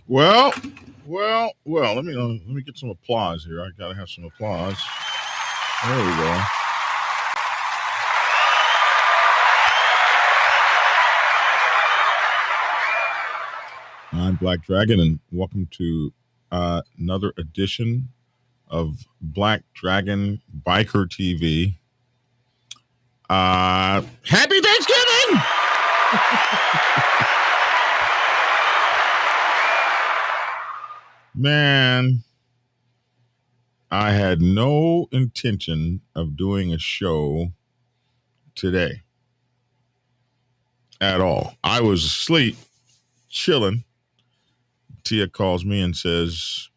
Well, well. Let me get some applause here. I gotta have some applause. There we go. I'm Black Dragon, and welcome to another edition of Black Dragon Biker TV. Happy Thanksgiving! Man, I had no intention of doing a show today at all. I was asleep, chilling. Tia calls me and says,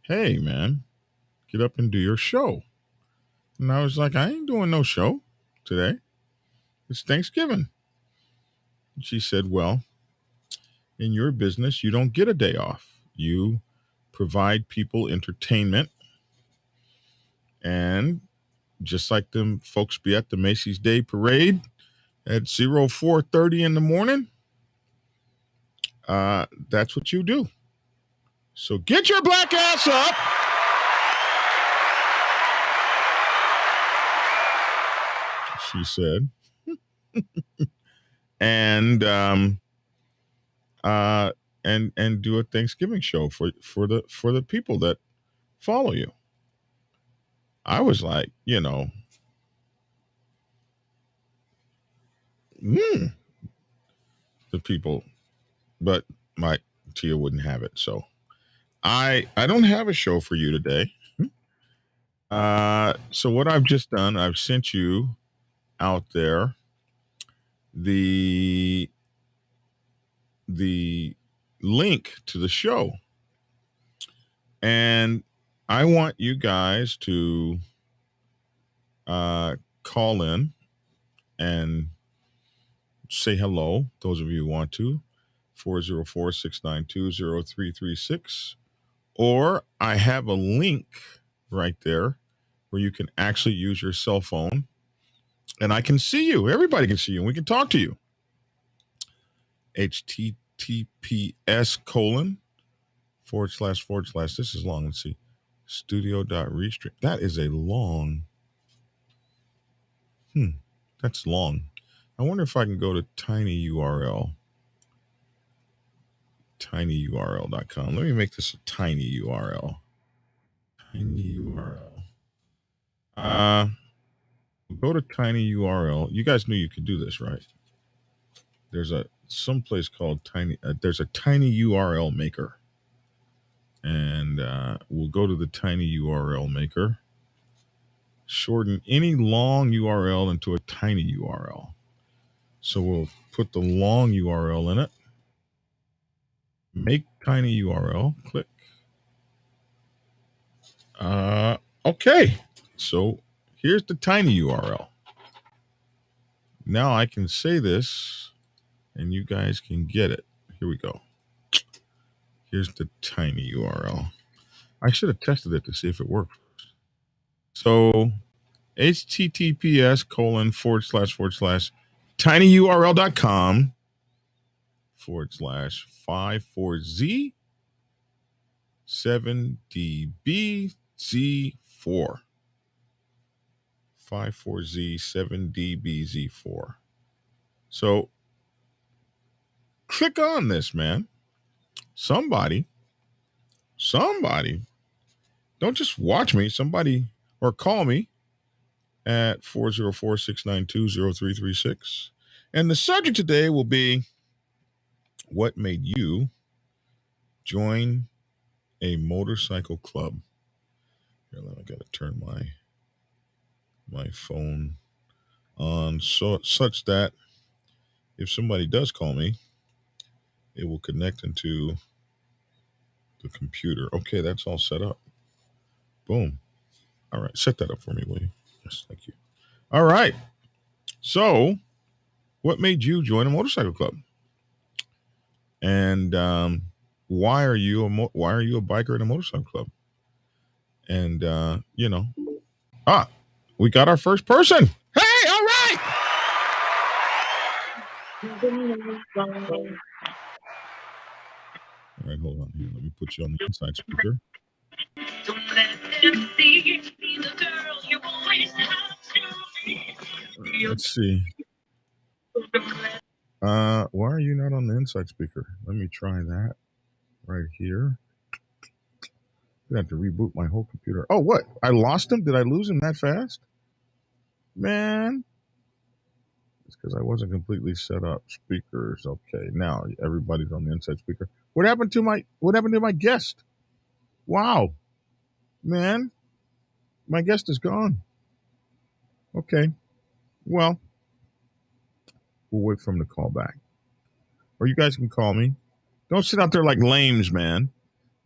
"Hey, man, get up and do your show." And I was like, "I ain't doing no show today. It's Thanksgiving." And she said, "Well, in your business, you don't get a day off. You provide people entertainment. And just like them folks be at the Macy's Day Parade at 04:30 in the morning, that's what you do. So get your black ass up." She said, and do a Thanksgiving show for the people that follow you. I was like, the people, but my Tia wouldn't have it. So I don't have a show for you today. So what I've just done, I've sent you out there the link to the show, and I want you guys to call in and say hello, those of you who want to, 404-692-0336. Or I have a link right there where you can actually use your cell phone and I can see you. Everybody can see you and we can talk to you. https:// this is long. Let's see. Studio.restream. That is a long. That's long. I wonder if I can go to tinyurl. tinyurl.com. Let me make this a tiny URL. Tiny URL. Go to tinyurl. You guys knew you could do this, right? There's some place called Tiny. There's a tiny URL maker, and we'll go to the tiny URL maker. Shorten any long URL into a tiny URL. So we'll put the long URL in it. Make tiny URL. Click. Okay. So here's the tiny URL. Now I can say this and you guys can get it. Here we go. Here's the tiny URL. I should have tested it to see if it worked. So https:// tinyurl.com/54Z 7DBZ4. 54Z 7DBZ4. So click on this, man. Somebody, don't just watch me. Somebody, or call me at 404-692-0336. And the subject today will be, what made you join a motorcycle club? Here, I got to turn my phone on such that if somebody does call me, it will connect into the computer. Okay, that's all set up. Boom. All right, set that up for me, will you? Yes, thank you. All right. So, what made you join a motorcycle club? And why are you a biker in a motorcycle club? And we got our first person. Hey, all right. All right, hold on here. Let me put you on the inside speaker. Don't let them see the girl you always have to be. Let's see. Why are you not on the inside speaker? Let me try that right here. I have to reboot my whole computer. Oh, what? I lost him? Did I lose him that fast? Man. It's because I wasn't completely set up. Speakers. Okay, now everybody's on the inside speaker. What happened to my guest? Wow. Man. My guest is gone. Okay. Well, we'll wait for him to call back. Or you guys can call me. Don't sit out there like lames, man.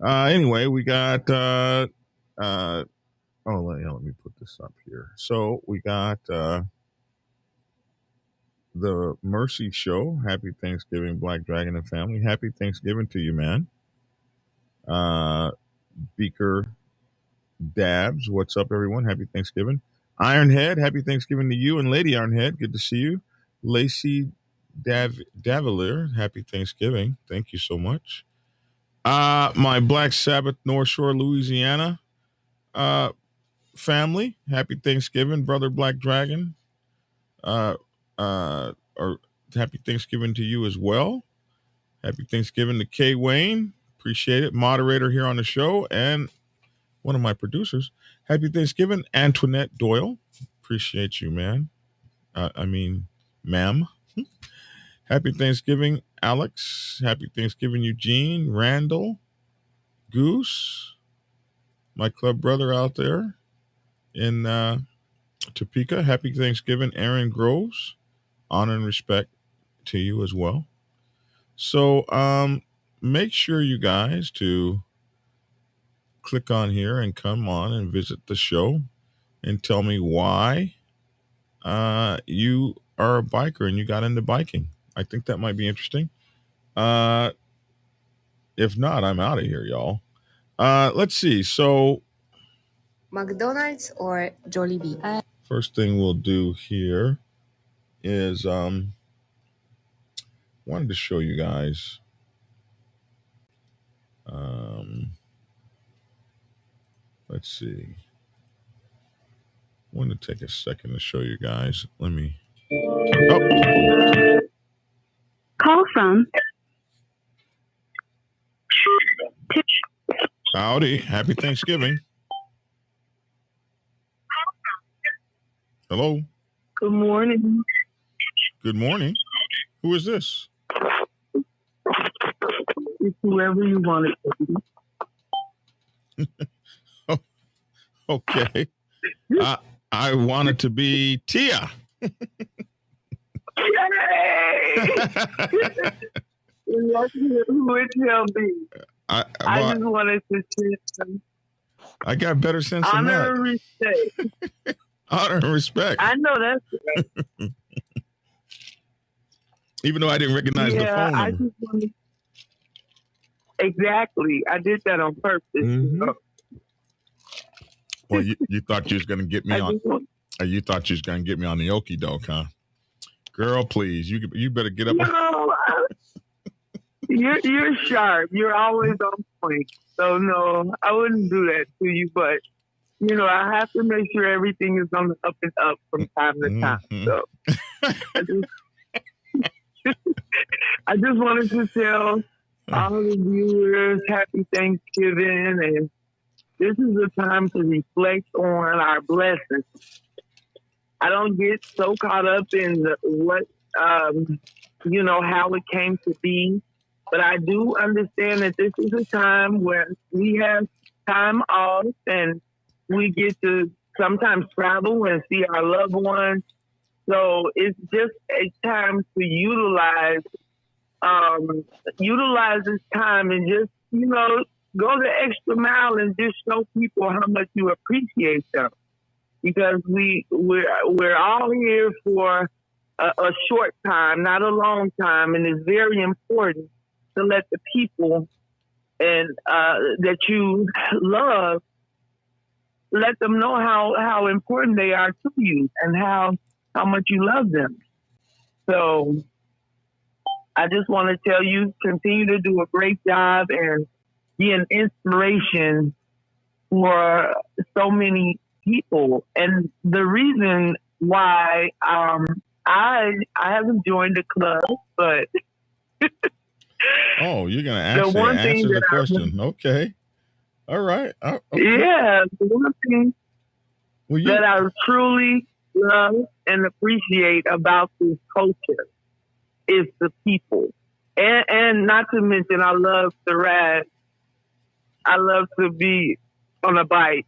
Anyway, we got let me put this up here. So we got the Mercy Show. Happy Thanksgiving, Black Dragon and family. Happy Thanksgiving to you, man. Beaker Dabs, what's up, everyone? Happy Thanksgiving. Ironhead, happy Thanksgiving to you. And Lady Ironhead, good to see you. Lacey Davalier, happy Thanksgiving. Thank you so much. My Black Sabbath North Shore, Louisiana family, happy Thanksgiving, Brother Black Dragon. Or happy Thanksgiving to you as well. Happy Thanksgiving to Kay Wayne. Appreciate it. Moderator here on the show and one of my producers. Happy Thanksgiving, Antoinette Doyle. Appreciate you, man. Ma'am. Happy Thanksgiving, Alex. Happy Thanksgiving, Eugene, Randall, Goose, my club brother out there in Topeka. Happy Thanksgiving, Aaron Groves. Honor and respect to you as well. So make sure you guys to click on here and come on and visit the show and tell me why you are a biker and you got into biking. I think that might be interesting. If not, I'm out of here, y'all. Let's see. So McDonald's or Jollibee? First thing we'll do here is wanted to show you guys let's see. Want to take a second to show you guys. Let me Call from Howdy. Happy Thanksgiving. Hello. Good morning. Good morning. Who is this? It's whoever you want it to be. Okay. I want it to be Tia. Yay! Let's hear who it shall be. I just wanted to say I got better sense than that. Honor and respect. Honor and respect. I know that's right. Even though I didn't recognize the phone number. I just wanted... Exactly. I did that on purpose. Mm-hmm. Well, you thought you was going to get me on. You thought you was going to get me on the okie doke, huh? Girl, please, you better get up. No, you're sharp. You're always on point. So no, I wouldn't do that to you. But I have to make sure everything is on the up and up from time to time. Mm-hmm. So I just wanted to tell all the viewers happy Thanksgiving, and this is a time to reflect on our blessings. I don't get so caught up in how it came to be, but I do understand that this is a time where we have time off and we get to sometimes travel and see our loved ones. So it's just a time to utilize this time and just, go the extra mile and just show people how much you appreciate them. Because we're all here for a short time, not a long time, and it's very important to let the people and that you love, let them know how important they are to you and how much you love them. So I just want to tell you, continue to do a great job and be an inspiration for so many people. And the reason why I haven't joined the club, but Oh, you're gonna the actually one thing answer the that question. Okay. All right. Okay. the one thing Well, that I truly love and appreciate about this culture is the people. And not to mention, I love to ride. I love to be on a bike.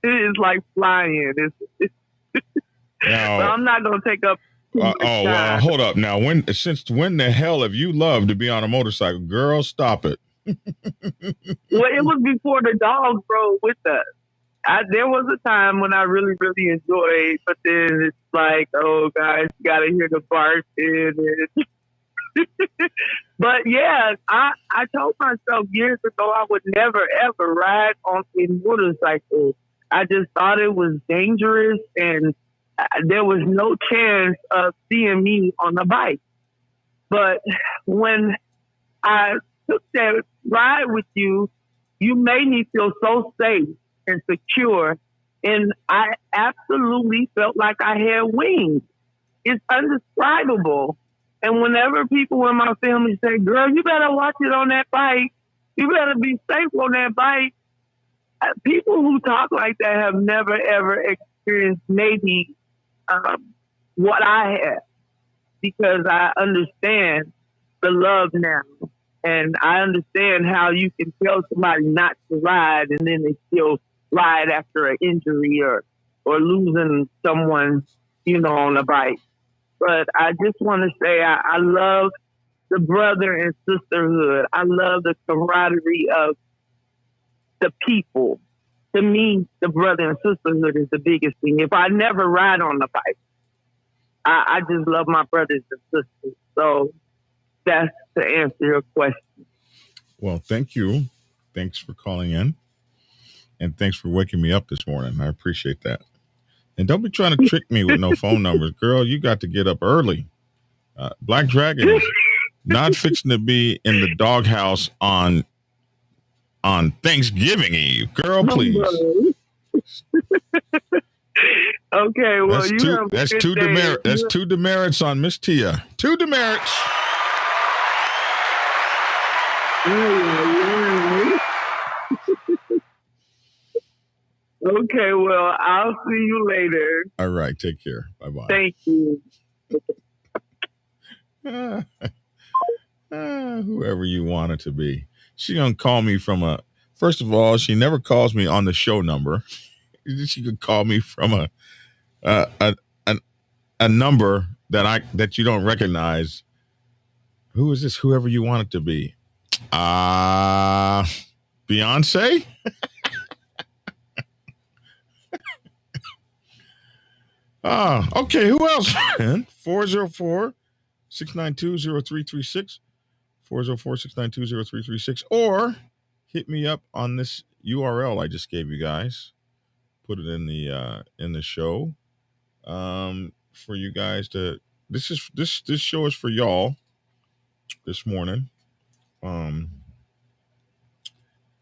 It is like flying. now, But I'm not going to take up too much time. hold up. Now, since when the hell have you loved to be on a motorcycle? Girl, stop it. Well, it was before the dogs rode with us. There was a time when I really, really enjoyed, but then it's like, oh, guys, you got to hear the barking. But yeah, I told myself years ago I would never, ever ride on a motorcycle. I just thought it was dangerous and there was no chance of seeing me on a bike. But when I took that ride with you, you made me feel so safe and secure. And I absolutely felt like I had wings. It's undescribable. And whenever people in my family say, girl, you better watch it on that bike. You better be safe on that bike. People who talk like that have never, ever experienced maybe what I have, because I understand the love now. And I understand how you can tell somebody not to ride and then they still ride after an injury or losing someone, on a bike. But I just want to say I love the brother and sisterhood. I love the camaraderie of the people. To me, the brother and sisterhood is the biggest thing. If I never ride on the bike, I just love my brothers and sisters. So that's to answer your question. Well, thank you. Thanks for calling in. And thanks for waking me up this morning. I appreciate that. And don't be trying to trick me with no phone numbers. Girl, you got to get up early. Black Dragon is not fixing to be in the doghouse on Thanksgiving Eve. Girl, please. Okay, well, that's two demerits. That's two demerits on Miss Tia. Two demerits. Okay, well, I'll see you later. All right, take care. Bye-bye. Thank you. Whoever you want it to be. She gonna call me from first of all, she never calls me on the show number. She could call me from a number that you don't recognize. Who is this? Whoever you want it to be. Beyonce? Okay. Who else? 404-692-0336. 404-692-0336. Or hit me up on this URL I just gave you guys. Put it in the show. For you guys to this show is for y'all this morning.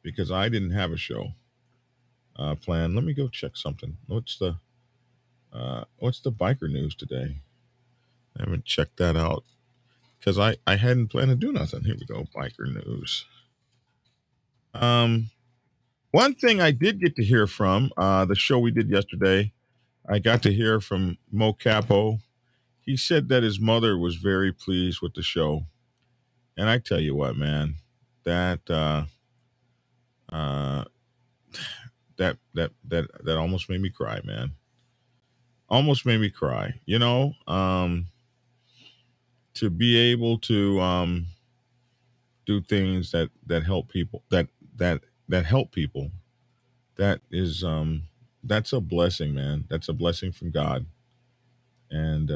Because I didn't have a show planned. Let me go check something. What's the biker news today? I haven't checked that out because I hadn't planned to do nothing. Here we go, biker news. One thing I did get to hear from the show we did yesterday, I got to hear from Mo Capo. He said that his mother was very pleased with the show, and I tell you what, man, that almost made me cry, man. Almost made me cry. To be able to do things that help people, that help people, that is that's a blessing, man. That's a blessing from God. And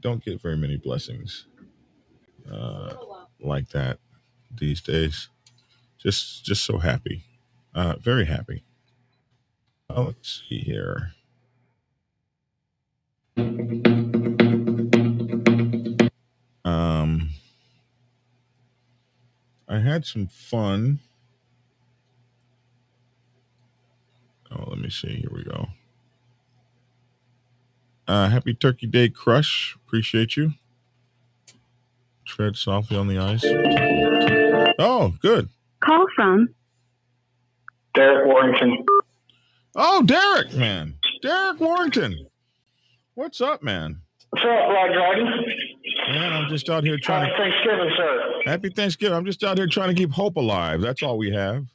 don't get very many blessings like that these days. Just so happy. Very happy. Let's see here. had some fun. Oh, let me see. Here we go. Happy Turkey Day, Crush. Appreciate you. Tread softly on the ice. Oh, good. Call from Derek Warrington. Oh, Derek, man. Derek Warrington. What's up, man? What's up, Black Dragon? Man, I'm just out here trying Happy to... Thanksgiving, sir. Happy Thanksgiving. I'm just out here trying to keep hope alive. That's all we have.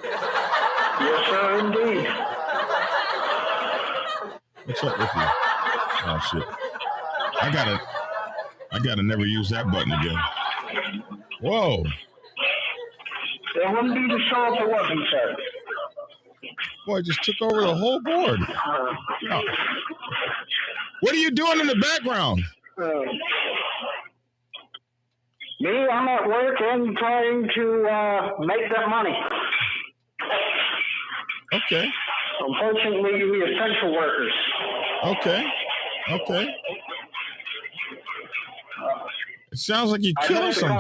Yes, sir, indeed. What's up with you? Oh, shit. I gotta never use that button again. Whoa. It wouldn't be the show if it wasn't, sir. Boy, I just took over the whole board. Oh. What are you doing in the background? Me, I'm at work and trying to make that money. Okay. Unfortunately, we essential workers. Okay. It sounds like you're killing someone.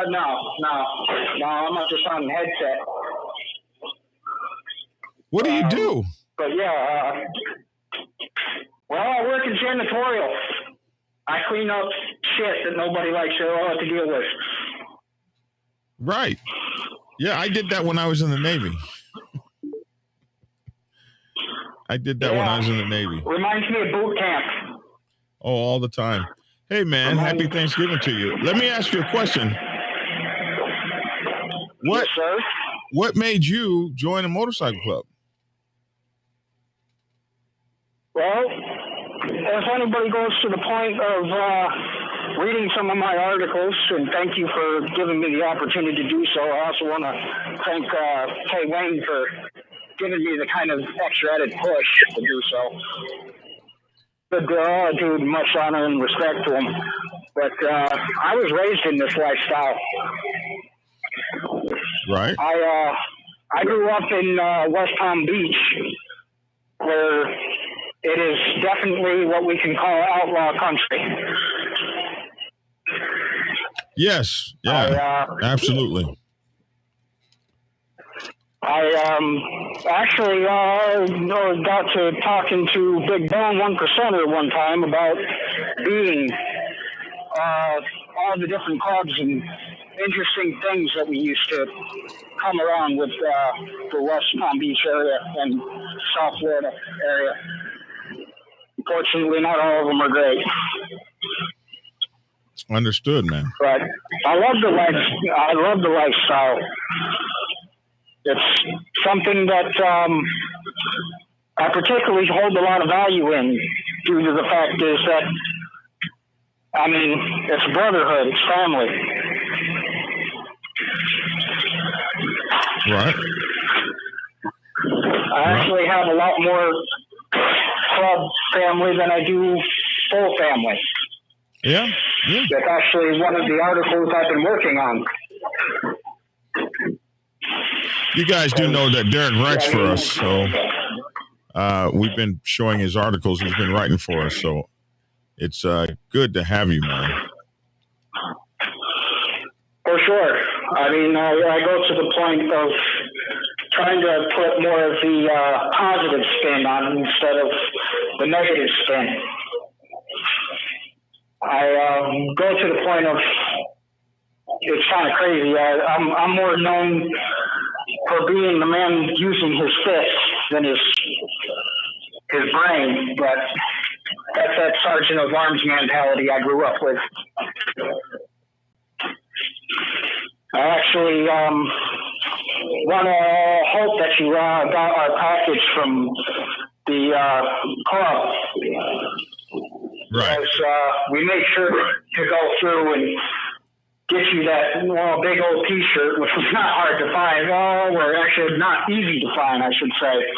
No, I'm not just on the headset. What do you do? But yeah, well, I work in janitorial. I clean up shit that nobody likes to deal with. Right. Yeah, I did that when I was in the Navy. When I was in the Navy. Reminds me of boot camp. Oh, all the time. Hey, man, happy Thanksgiving to you. Let me ask you a question. Yes, sir? What made you join a motorcycle club? Well, if anybody goes to the point of reading some of my articles, and thank you for giving me the opportunity to do so, I also want to thank Kay Wayne for giving me the kind of extra added push to do so. Good dude, much honor and respect to him. But I was raised in this lifestyle. Right. I grew up in West Palm Beach, where it is definitely what we can call outlaw country. Yes. Yeah. Absolutely. I actually got to talking to Big Bone 1%er one time about being all the different clubs and interesting things that we used to come around with the West Palm Beach area and South Florida area. Unfortunately, not all of them are great. Understood, man. But I love the lifestyle. It's something that I particularly hold a lot of value in, due to the fact is that, I mean, it's brotherhood, it's family. Right. I actually have a lot more club family than I do full family. Yeah. That's actually one of the articles I've been working on. You guys do know that Derek writes for us, so we've been showing his articles. He's been writing for us, so it's good to have you, man. For sure. I mean, I go to the point of trying to put more of the positive spin on instead of the negative spin. I go to the point of, it's kind of crazy. I'm more known for being the man using his fists than his brain, but that's that sergeant of arms mentality I grew up with. I actually want to hope that you got our package from the club. Right. Because we made sure to go through and get you that big old T-shirt, which was not hard to find. Or actually not easy to find, I should say.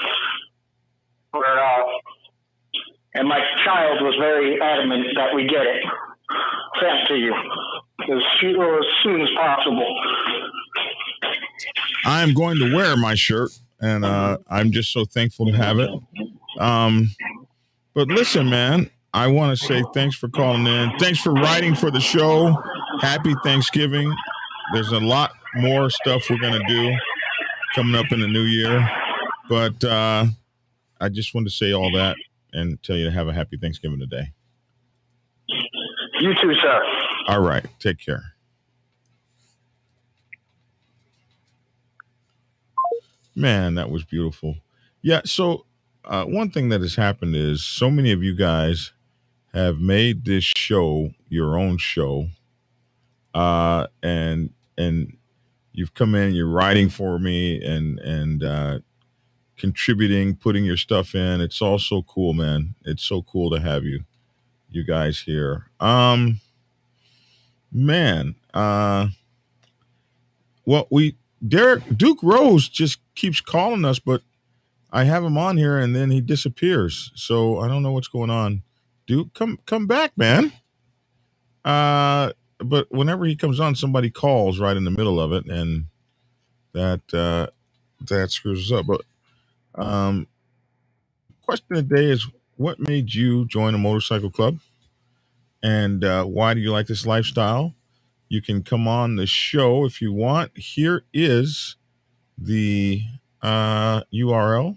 And my child was very adamant that we get it sent to you as soon as possible. I'm going to wear my shirt, and I'm just so thankful to have it. But listen, man, I want to say thanks for calling in. Thanks for writing for the show. happy Thanksgiving. There's a lot more stuff we're going to do coming up in the new year. But I just wanted to say all that and tell you to have a happy Thanksgiving today. You too, sir. All right. Take care. Man, that was beautiful. Yeah. So one thing that has happened is so many of you guys have made this show your own show. And you've come in, you're writing for me and contributing, putting your stuff in. It's all so cool, man. It's so cool to have you guys here. Man, well, Duke Rose just keeps calling us, but I have him on here and then he disappears. So I don't know what's going on. Duke, come back, man. But whenever he comes on, somebody calls right in the middle of it, and that screws us up. But question of the day is, what made you join a motorcycle club, and why do you like this lifestyle? You can come on the show if you want. Here is the URL: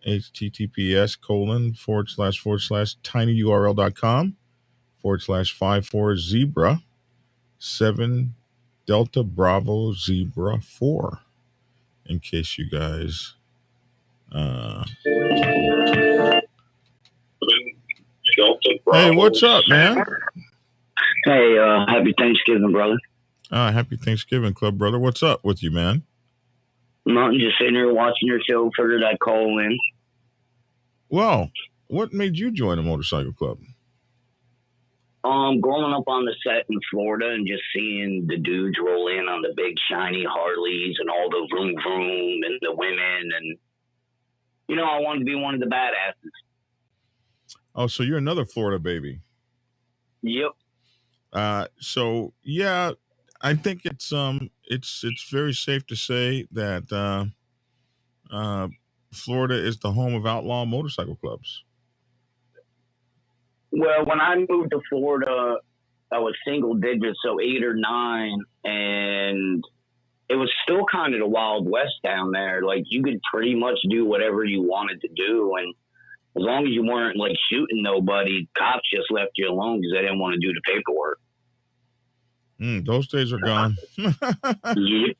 https://tinyurl.com/54 7 Delta Bravo Zebra 4. In case you guys hey, what's up, man? Hey, happy Thanksgiving, brother. Happy Thanksgiving, club brother. What's up with you, man? Nothing, just sitting here watching your show. Figured I'd call in. Well, what made you join a motorcycle club? Growing up on the set in Florida and just seeing the dudes roll in on the big shiny Harleys and all the vroom vroom and the women, and I wanted to be one of the badasses. Oh, so you're another Florida baby. Yep. So yeah, I think it's very safe to say that Florida is the home of outlaw motorcycle clubs. Well, when I moved to Florida, I was single digits, so 8 or 9, and it was still kind of the Wild West down there. Like, you could pretty much do whatever you wanted to do, and as long as you weren't like shooting nobody, cops just left you alone because they didn't want to do the paperwork. Those days are gone. Yeah.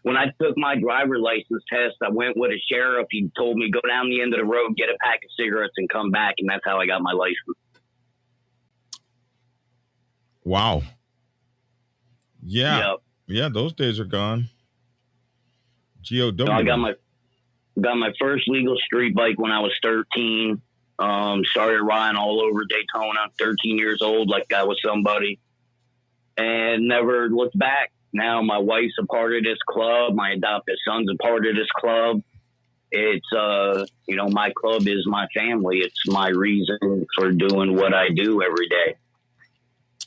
When I took my driver license test, I went with a sheriff. He told me, go down the end of the road, get a pack of cigarettes, and come back. And that's how I got my license. Wow. Yeah. Yep. Yeah, those days are gone. GOW. So I got my first legal street bike when I was 13. Started riding all over Daytona, 13 years old, like I was somebody. And never looked back. Now my wife's a part of this club. My adopted son's a part of this club. It's, my club is my family. It's my reason for doing what I do every day.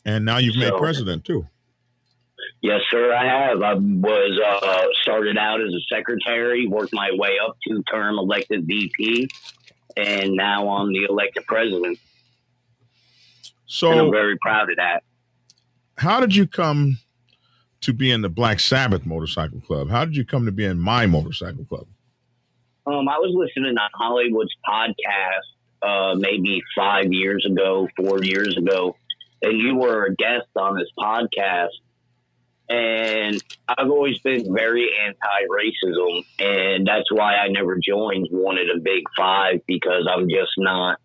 And now you've made president too. Yes, sir, I have. I was started out as a secretary, worked my way up to term elected VP, and now I'm the elected president. So and I'm very proud of that. How did you come to be in the Black Sabbath Motorcycle Club? How did you come to be in my motorcycle club? I was listening to Hollywood's podcast maybe 4 years ago, and you were a guest on this podcast. And I've always been very anti-racism, and that's why I never joined one of the big five, because I'm just not,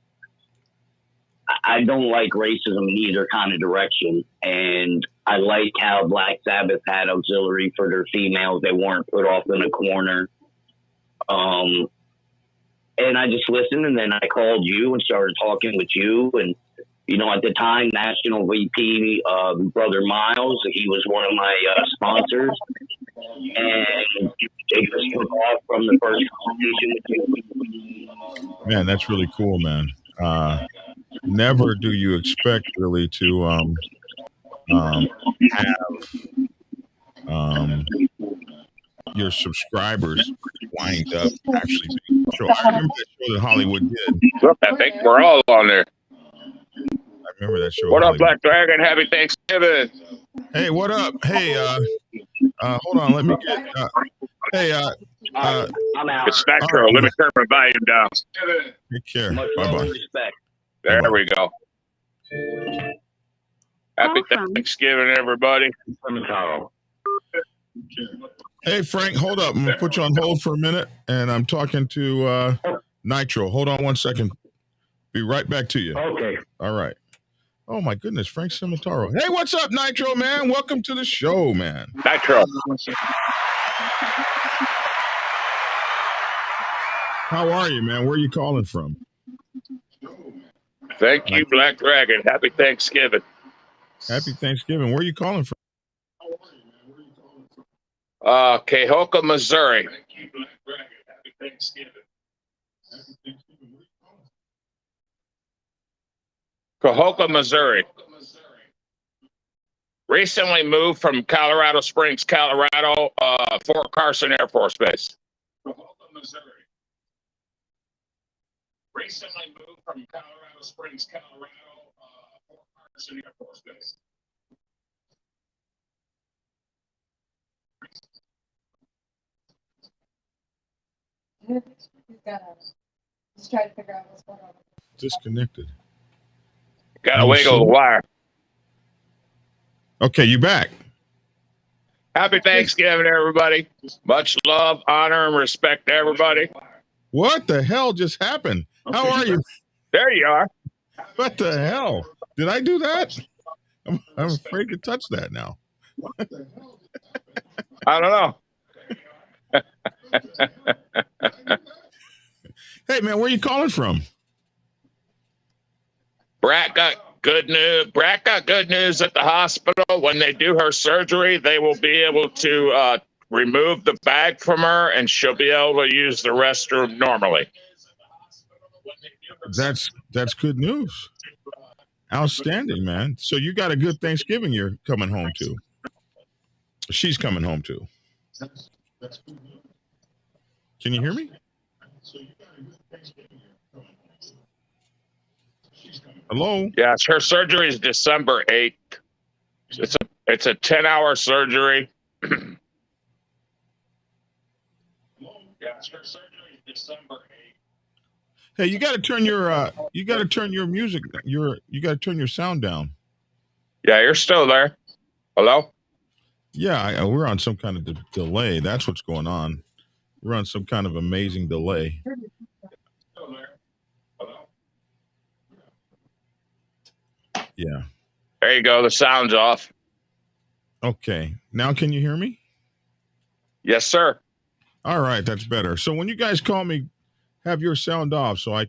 I don't like racism in either kind of direction. And I like how Black Sabbath had auxiliary for their females. They weren't put off in a corner. And I just listened, and then I called you and started talking with you. And, at the time, National VP, Brother Miles, he was one of my sponsors. And they just took off from the first conversation with you. Man, that's really cool, man. Never do you expect really to have your subscribers wind up actually being show. I remember that show that Hollywood did. I think we're all on there. I Remember that show? What up, Hollywood. Black Dragon? Happy Thanksgiving. Hey, what up? Hey, hold on. Let me get. I'm out. It's Nitro. Let me turn my volume down. Take care. Much Bye love bye. and respect. There Bye-bye. we go. Happy Awesome. Thanksgiving, everybody. Hey, Frank, hold up. I'm gonna put you on hold for a minute, and I'm talking to Nitro. Hold on 1 second. Be right back to you. Okay. All right. Oh my goodness, Frank Cimitaro. Hey, what's up, Nitro, man? Welcome to the show, man. Nitro. How are you, man? Where are you calling from? Thank you, Black Dragon. Happy Thanksgiving. Happy Thanksgiving. Where are you calling from? Cahokia, Missouri. Cahokia, Missouri. Recently moved from Colorado Springs, Colorado, Fort Carson Air Force Base. Cahokia, Missouri. Recently moved from Colorado Springs, Colorado, Fort Carson Air Force Base. Just try to figure out what's going on. Disconnected. Gotta wiggle the wire. Okay, you back. Happy Thanksgiving, everybody. Much love, honor, and respect to everybody. What the hell just happened? How are you? There you are. What the hell? Did I do that? I'm afraid to touch that now. I don't know. Hey, man, where are you calling from? Brat got good news. Brat got good news at the hospital. When they do her surgery, they will be able to remove the bag from her, and she'll be able to use the restroom normally. That's good news. Outstanding, man. So you got a good Thanksgiving you're coming home to. She's coming home to. Can you hear me? Hello? Yes, her surgery is December 8th. It's a 10-hour surgery. Yes, her surgery is December 8th. Hey, you got to turn your music, you got to turn your sound down. Yeah, you're still there. Hello? Yeah, we're on some kind of delay. That's what's going on. We're on some kind of amazing delay. Yeah. There you go. The sound's off. Okay. Now can you hear me? Yes, sir. All right, that's better. So when you guys call me, have your sound off so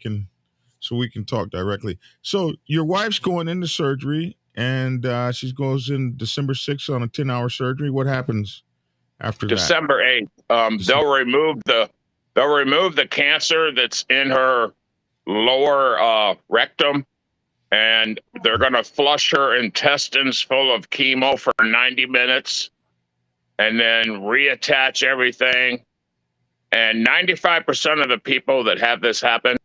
we can talk directly. So your wife's going into surgery, and she goes in December 6th on a 10-hour surgery. What happens after December 8th. They'll remove the cancer that's in her lower rectum, and they're going to flush her intestines full of chemo for 90 minutes and then reattach everything. And 95% of the people that have this happen,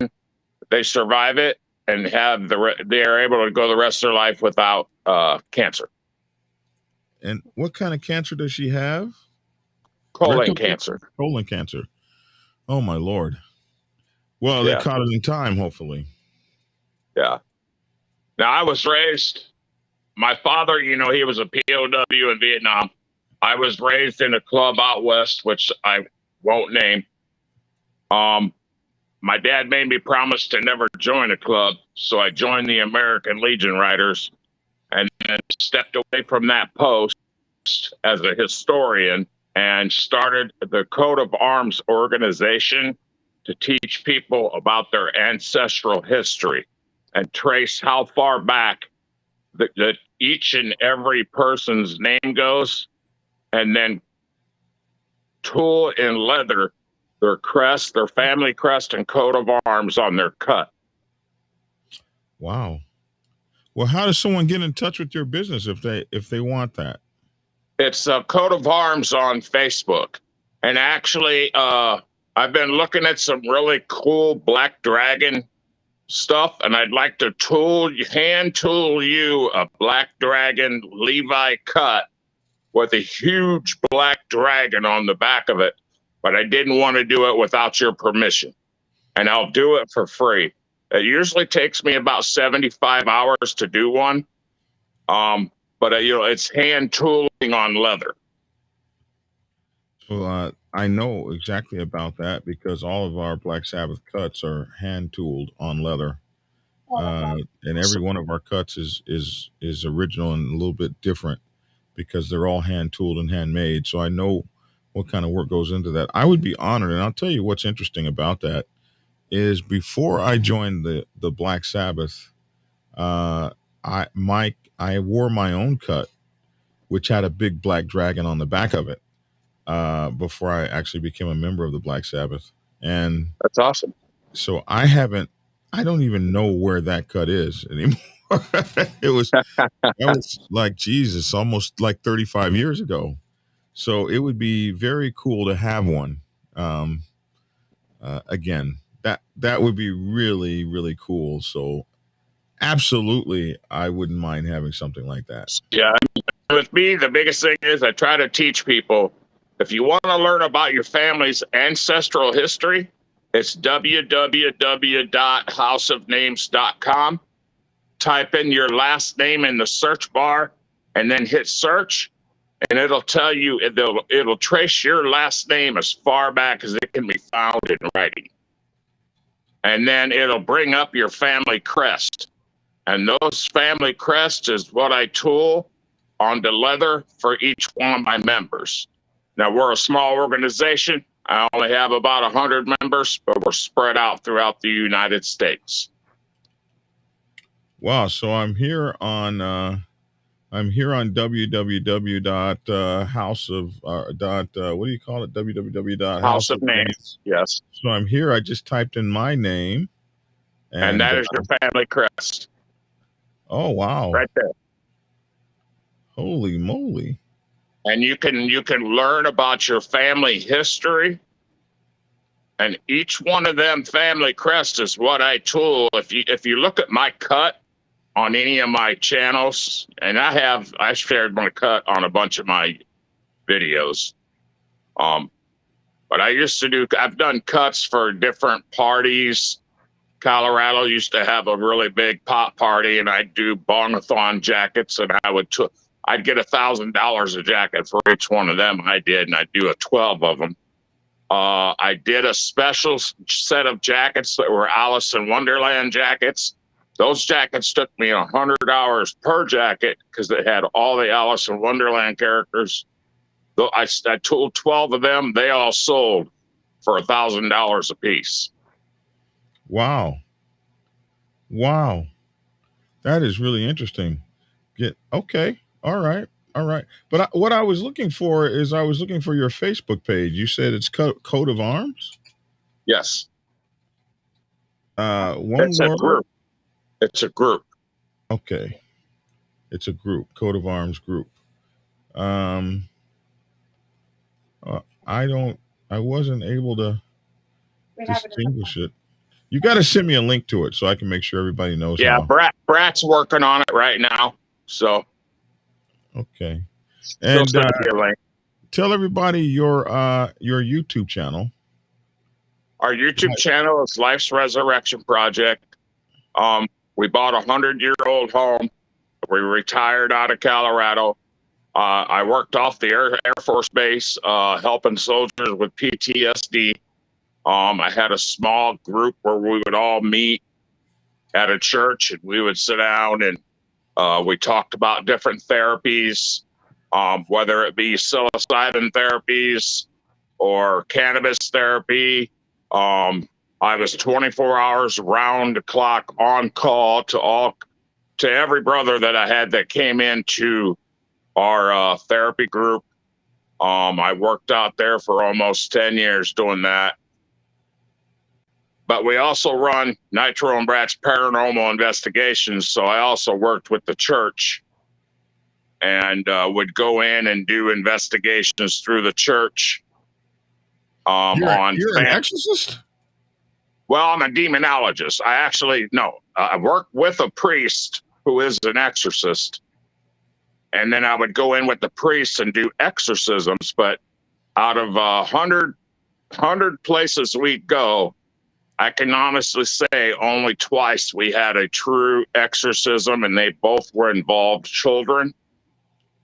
they survive it and they are able to go the rest of their life without cancer. And what kind of cancer does she have? Colon cancer. Colon cancer. Oh, my Lord. Well, Yeah. they caught it in time, hopefully. Yeah. Now, I was raised, my father, he was a POW in Vietnam. I was raised in a club out west, which I won't name. My dad made me promise to never join a club, so I joined the American Legion Riders and then stepped away from that post as a historian and started the Coat of Arms organization to teach people about their ancestral history and trace how far back that each and every person's name goes, and then tool in leather their crest, their family crest and coat of arms on their cut. Wow. Well, how does someone get in touch with your business if they want that? It's a coat of arms on Facebook. And actually, I've been looking at some really cool Black Dragon stuff, and I'd like to hand tool you a black dragon Levi cut with a huge black dragon on the back of it, but I didn't want to do it without your permission, and I'll do it for free. It usually takes me about 75 hours to do one, but it's hand tooling on leather. Well, I know exactly about that because all of our Black Sabbath cuts are hand tooled on leather. And every one of our cuts is original and a little bit different because they're all hand tooled and handmade. So I know what kind of work goes into that. I would be honored, and I'll tell you what's interesting about that is before I joined the Black Sabbath, I wore my own cut, which had a big black dragon on the back of it. Before I actually became a member of the Black Sabbath, and that's awesome. So I don't even know where that cut is anymore. It was like Jesus, almost like 35 years ago. So it would be very cool to have one. Again, that would be really, really cool. So absolutely, I wouldn't mind having something like that. Yeah, with me, the biggest thing is I try to teach people, if you want to learn about your family's ancestral history, it's www.houseofnames.com. Type in your last name in the search bar and then hit search, and it'll tell you, it'll trace your last name as far back as it can be found in writing. And then it'll bring up your family crest. And those family crests is what I tool on the leather for each one of my members. Now, we're a small organization. I only have about 100 members, but we're spread out throughout the United States. Wow! So I'm here on www.house of what do you call it? House of Names. Yes. So I'm here. I just typed in my name, and that is your family crest. Oh wow! Right there. Holy moly! And you can learn about your family history, and each one of them family crests is what I tool. If you look at my cut on any of my channels, and I shared my cut on a bunch of my videos, but I've done cuts for different parties. Colorado used to have a really big pop party, and I'd do bongathon jackets, and I'd get $1,000 a jacket for each one of them. I did, and I'd do 12 of them. I did a special set of jackets that were Alice in Wonderland jackets. Those jackets took me 100 hours per jacket because it had all the Alice in Wonderland characters. I tooled 12 of them. They all sold for $1,000 a piece. Wow. That is really interesting. Okay. All right. But what I was looking for your Facebook page. You said it's Coat of Arms? Yes. It's a group. It's a group. Okay. It's a group. Coat of Arms group. I wasn't able to distinguish it. You got to send me a link to it so I can make sure everybody knows. Yeah, Brat's working on it right now. So. Okay. And tell everybody your YouTube channel. Our YouTube channel is Life's Resurrection Project. We bought a 100-year-old home. We retired out of Colorado. I worked off the Air Force Base, helping soldiers with PTSD. I had a small group where we would all meet at a church, and we would sit down and we talked about different therapies, whether it be psilocybin therapies or cannabis therapy. I was 24 hours round the clock on call to every brother that I had that came into our therapy group. I worked out there for almost 10 years doing that. But we also run Nitro and Brat's Paranormal Investigations. So I also worked with the church and would go in and do investigations through the church. You're an exorcist? Well, I'm a demonologist. I work with a priest who is an exorcist. And then I would go in with the priest and do exorcisms. But out of 100 places we'd go, I can honestly say only twice we had a true exorcism, and they both were involved children.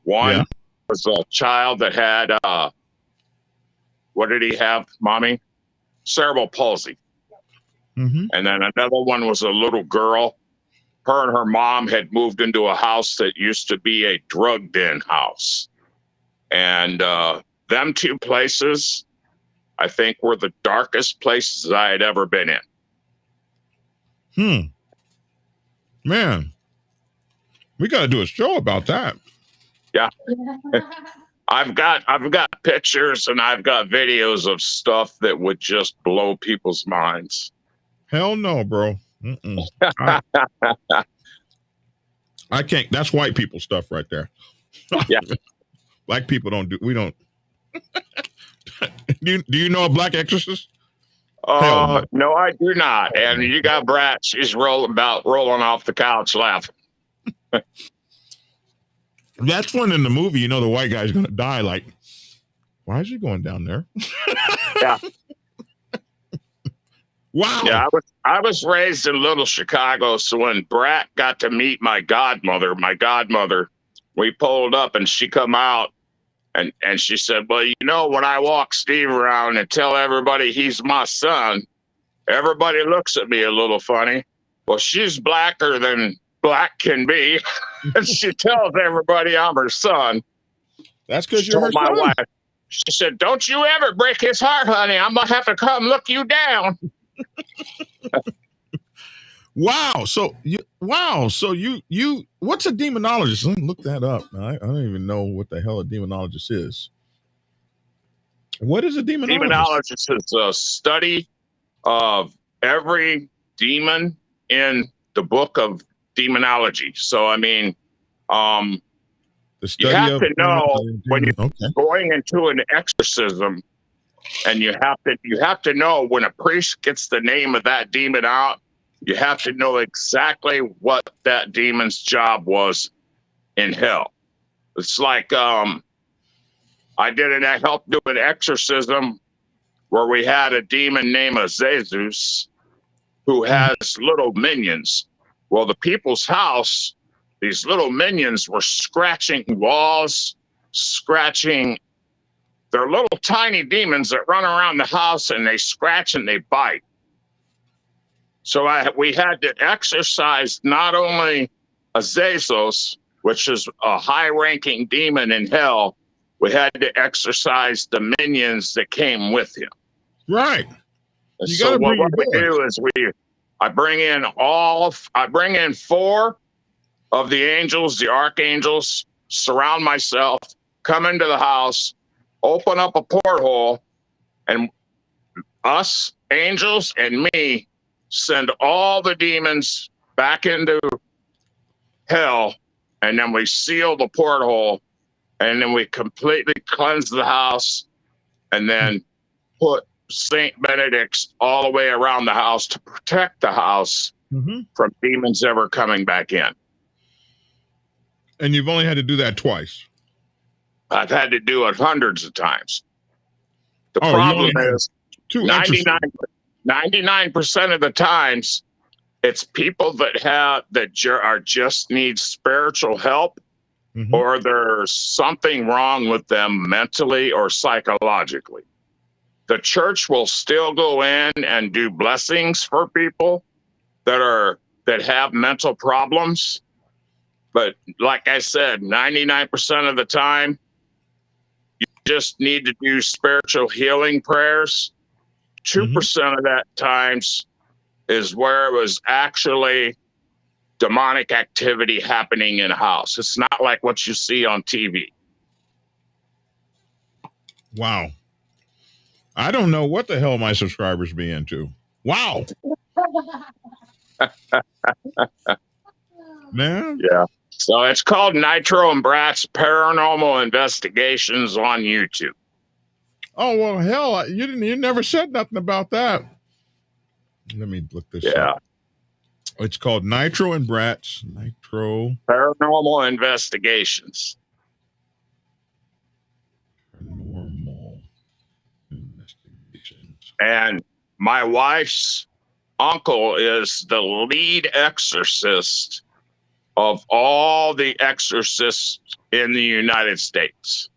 One was a child that had, what did he have, Mommy? Cerebral palsy. Mm-hmm. And then another one was a little girl. Her and her mom had moved into a house that used to be a drug den house. And them two places, I think, were the darkest places I had ever been in. Man, we got to do a show about that. Yeah. I've got pictures and I've got videos of stuff that would just blow people's minds. Hell no, bro. I can't. That's white people stuff right there. Yeah. Black people we don't. do you know a black exorcist? No, I do not. And you got Brat. She's rolling off the couch laughing. That's when in the movie, you know, the white guy's going to die. Like, why is he going down there? Yeah. Wow. Yeah, I was raised in Little Chicago, so when Brat got to meet my godmother, we pulled up and she come out and she said, well, you know, when I walk Steve around and tell everybody he's my son, everybody looks at me a little funny. Well, she's blacker than black can be. And she tells everybody I'm her son. That's because you're her my son. wife. She said, don't you ever break his heart, honey. I'm going to have to come look you down. Wow. So you what's a demonologist? Let me look that up. I don't even know what the hell a demonologist is. What is a demonologist? Demonologist is a study of every demon in the book of demonology. So, I mean, you have to know when you're going into an exorcism, and you have to know when a priest gets the name of that demon out, you have to know exactly what that demon's job was in hell. It's like I helped do an exorcism where we had a demon named Azazus who has little minions. Well, the people's house, these little minions were scratching walls, they're little tiny demons that run around the house and they scratch and they bite. So we had to exorcise not only Azazos, which is a high-ranking demon in hell, we had to exorcise the minions that came with him. Right. So what we do is I bring in 4 of the angels, the archangels, surround myself, come into the house, open up a porthole, and us, angels, and me send all the demons back into hell, and then we seal the porthole, and then we completely cleanse the house, and then put St. Benedict's all the way around the house to protect the house from demons ever coming back in. And you've only had to do that twice. I've had to do it hundreds of times. The problem is 99% of the times it's people that just need spiritual help, or there's something wrong with them mentally or psychologically. The church will still go in and do blessings for people that have mental problems. But like I said, 99% of the time, you just need to do spiritual healing prayers. 2% of that times is where it was actually demonic activity happening in a house. It's not like what you see on TV. Wow. I don't know what the hell my subscribers be into. Wow. Man. Yeah. So it's called Nitro and Brat's Paranormal Investigations on YouTube. Oh, well, hell, you never said nothing about that. Let me look this Yeah. up. It's called Nitro and Bratz. Nitro Paranormal Investigations. Paranormal Investigations. And my wife's uncle is the lead exorcist of all the exorcists in the United States.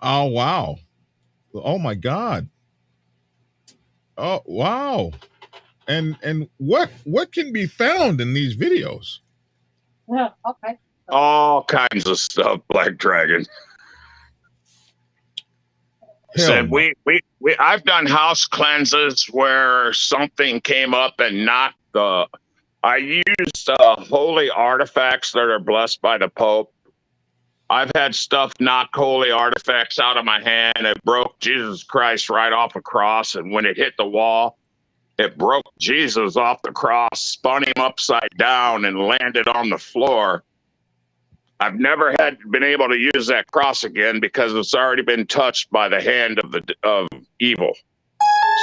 Oh wow. Oh my God. Oh wow. And what can be found in these videos? Yeah, okay. All kinds of stuff, Black Dragon. Hell Said no. I've done house cleanses where something came up and knocked the. I used holy artifacts that are blessed by the Pope. I've had stuff knock holy artifacts out of my hand. It broke Jesus Christ right off a cross, and when it hit the wall, it broke Jesus off the cross, spun him upside down, and landed on the floor. I've never been able to use that cross again because it's already been touched by the hand of evil.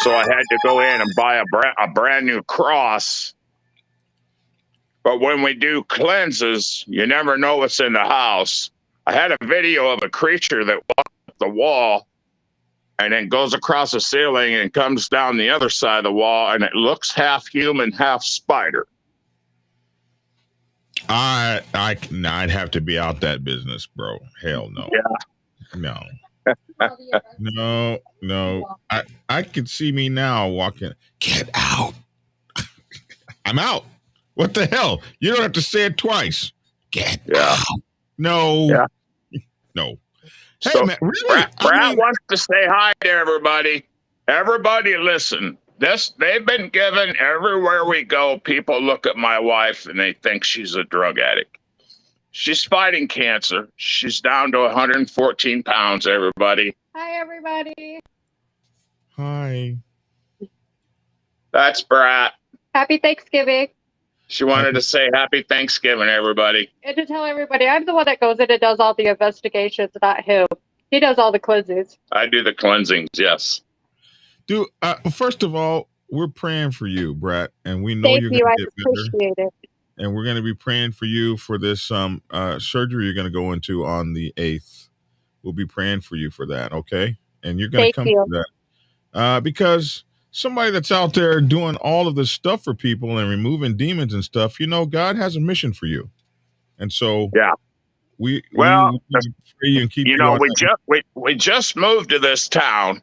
So I had to go in and buy a brand new cross. But when we do cleanses, you never know what's in the house. I had a video of a creature that walked up the wall and then goes across the ceiling and comes down the other side of the wall, and it looks half human, half spider. I'd have to be out that business, bro. Hell no. Yeah. No. I could see me now walking. Get out. I'm out. What the hell? You don't have to say it twice. Get out. No. Yeah. No. Hey, So, man, really? Brad wants to say hi to everybody. Everybody listen. They've been given everywhere we go. People look at my wife and they think she's a drug addict. She's fighting cancer. She's down to 114 pounds, everybody. Hi, everybody. Hi. That's Brat. Happy Thanksgiving. She wanted to say happy Thanksgiving, everybody. And to tell everybody, I'm the one that goes in and does all the investigations, not him. He does all the cleansings. I do the cleansings, yes. Dude, first of all, we're praying for you, Brat, and we know Thank you're you. going I to get better. appreciate it. And we're going to be praying for you for this surgery you're going to go into on the 8th. We'll be praying for you for that, okay? And you're going to come through that. Because somebody that's out there doing all of this stuff for people and removing demons and stuff, you know, God has a mission for you. And so we pray you and keep you on we just moved to this town,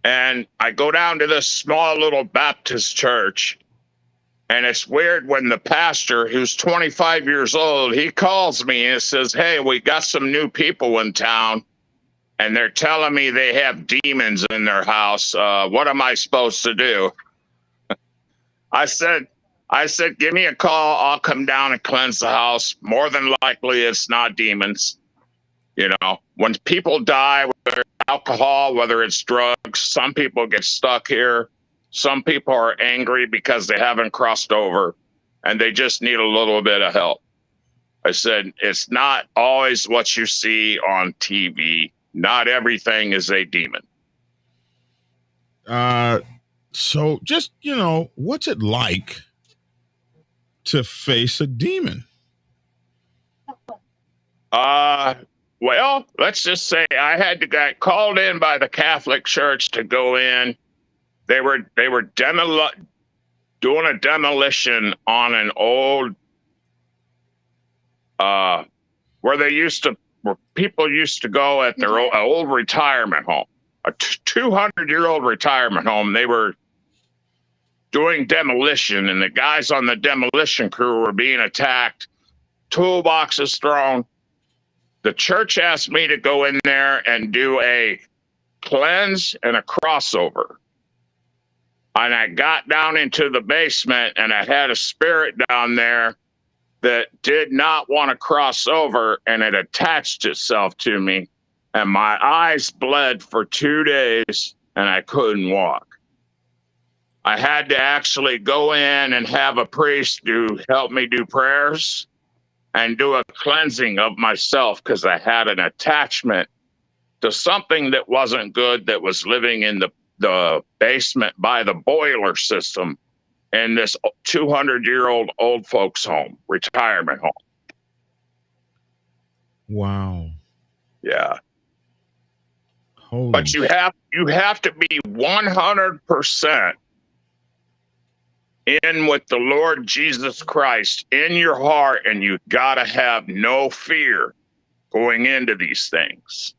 and I go down to this small little Baptist church. And it's weird when the pastor, who's 25 years old, he calls me and says, hey, we got some new people in town, and they're telling me they have demons in their house. What am I supposed to do? I said, give me a call. I'll come down and cleanse the house. More than likely, it's not demons. You know, when people die, whether it's alcohol, whether it's drugs, some people get stuck here. Some people are angry because they haven't crossed over and they just need a little bit of help. I said, it's not always what you see on TV. Not everything is a demon. So just, you know, what's it like to face a demon? Well, let's just say I had to get called in by the Catholic Church to go in. They were doing a demolition on an old where people used to go at their old retirement home, a 200-year-old retirement home. They were doing demolition, and the guys on the demolition crew were being attacked, toolboxes thrown. The church asked me to go in there and do a cleanse and a crossover. And I got down into the basement, and I had a spirit down there that did not want to cross over, and it attached itself to me. And my eyes bled for 2 days, and I couldn't walk. I had to actually go in and have a priest help me do prayers and do a cleansing of myself because I had an attachment to something that wasn't good that was living in the basement by the boiler system in this 200-year-old old folks home, retirement home. Wow. Yeah. Holy But you have to be 100% in with the Lord Jesus Christ in your heart, and you got to have no fear going into these things.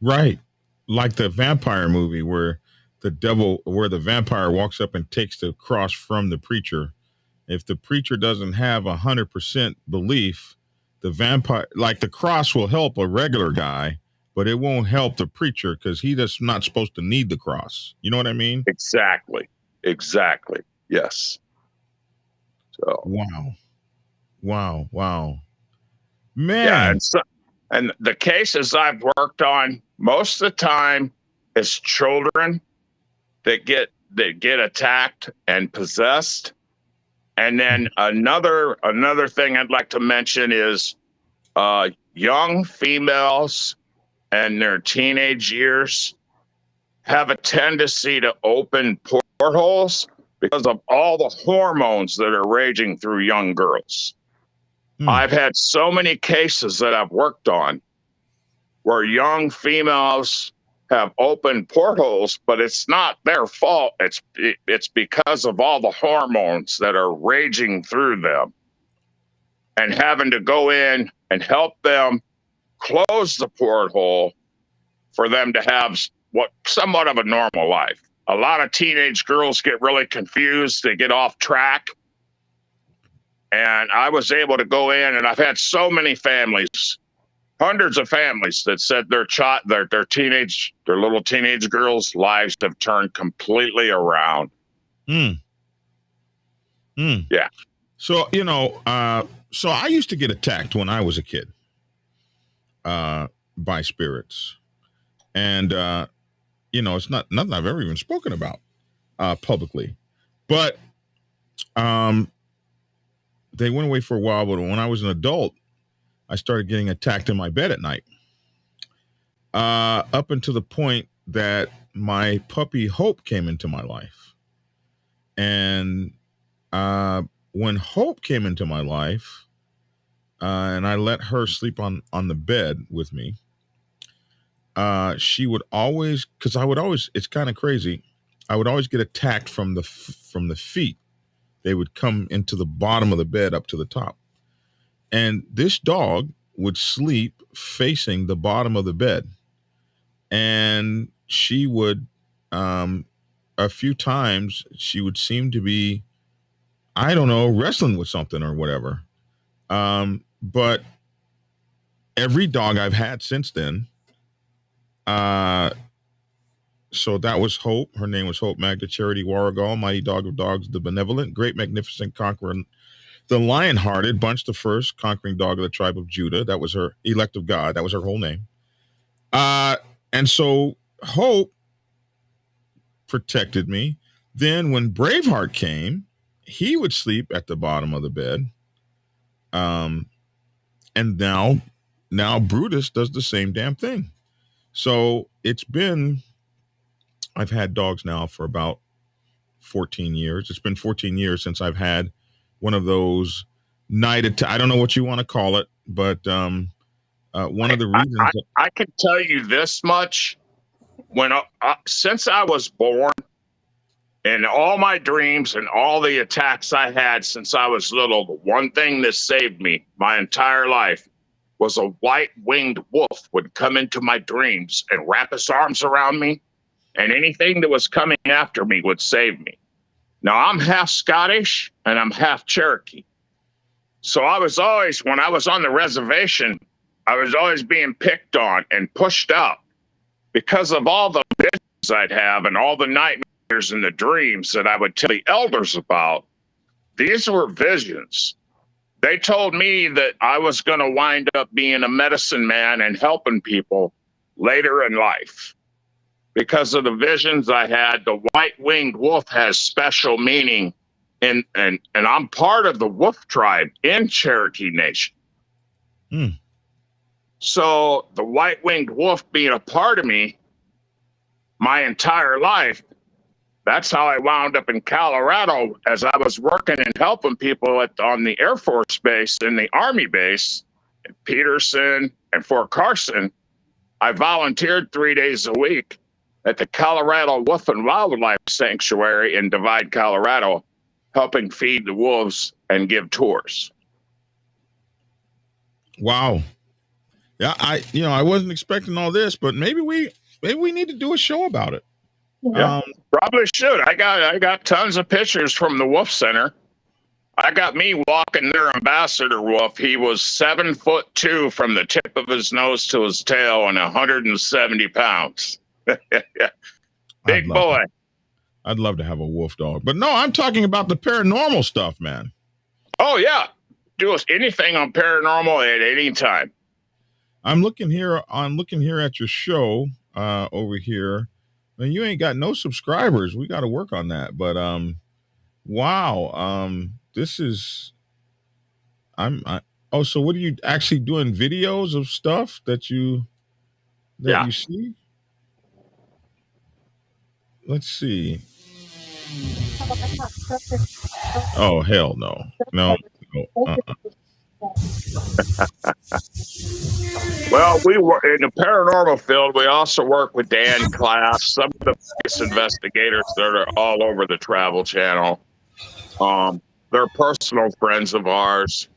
Right. Like the vampire movie where the vampire walks up and takes the cross from the preacher. If the preacher doesn't have 100% belief, the vampire, like the cross will help a regular guy, but it won't help the preacher because he just not supposed to need the cross. You know what I mean? Exactly. Yes. So Wow. yeah, Man. and the cases I've worked on most of the time is children that get attacked and possessed. And then another thing I'd like to mention is young females and their teenage years have a tendency to open portholes because of all the hormones that are raging through young girls. I've had so many cases that I've worked on where young females have opened portholes, but it's not their fault. It's because of all the hormones that are raging through them, and having to go in and help them close the porthole for them to have somewhat of a normal life. A lot of teenage girls get really confused. They get off track. And I was able to go in, and I've had so many families, hundreds of families that said their little teenage girls' lives have turned completely around. Yeah. So, so I used to get attacked when I was a kid by spirits. And, it's not nothing I've ever even spoken about publicly. But they went away for a while. But when I was an adult, I started getting attacked in my bed at night. Up until the point that my puppy Hope came into my life. And when Hope came into my life, and I let her sleep on the bed with me, she would always, because it's kind of crazy, I would always get attacked from the feet. They would come into the bottom of the bed up to the top. And this dog would sleep facing the bottom of the bed. And she would, a few times, she would seem to be, I don't know, wrestling with something or whatever. But every dog I've had since then, so that was Hope. Her name was Hope Magda Charity Warrigal, mighty dog of dogs, the benevolent, great, magnificent conqueror, the lion-hearted, Bunch the first, conquering dog of the tribe of Judah. That was her, elect of God. That was her whole name. And so Hope protected me. Then when Braveheart came, he would sleep at the bottom of the bed. And now Brutus does the same damn thing. So I've had dogs now for about 14 years. It's been 14 years since I've had one of those night attacks. I don't know what you want to call it, but one of the reasons I can tell you this much: since I was born, and all my dreams and all the attacks I had since I was little, the one thing that saved me my entire life was a white-winged wolf would come into my dreams and wrap his arms around me, and anything that was coming after me would save me. Now, I'm half Scottish and I'm half Cherokee. So when I was on the reservation, I was always being picked on and pushed out because of all the visions I'd have and all the nightmares and the dreams that I would tell the elders about. These were visions. They told me that I was going to wind up being a medicine man and helping people later in life. Because of the visions I had, the white-winged wolf has special meaning, and I'm part of the wolf tribe in Cherokee Nation. So the white-winged wolf being a part of me, my entire life. That's how I wound up in Colorado, as I was working and helping people on the Air Force base and the Army base at Peterson and Fort Carson. I volunteered 3 days a week at the Colorado Wolf and Wildlife Sanctuary in Divide, Colorado, helping feed the wolves and give tours. Wow. Yeah, I wasn't expecting all this, but maybe we need to do a show about it. Yeah, probably should. I got tons of pictures from the Wolf Center. I got me walking their ambassador wolf. He was 7'2" from the tip of his nose to his tail and 170 pounds. Big boy. I'd love to have a wolf dog, but no, I'm talking about the paranormal stuff, man. Oh yeah, do anything on paranormal at any time. I'm looking here at your show over here. Man, you ain't got no subscribers. We got to work on that. But wow, this is so what are you actually doing? Videos of stuff that you see? Let's see. Oh hell no. Well, we were in the paranormal field. We also work with Dan Class, some of the biggest investigators that are all over the Travel Channel. They're personal friends of ours.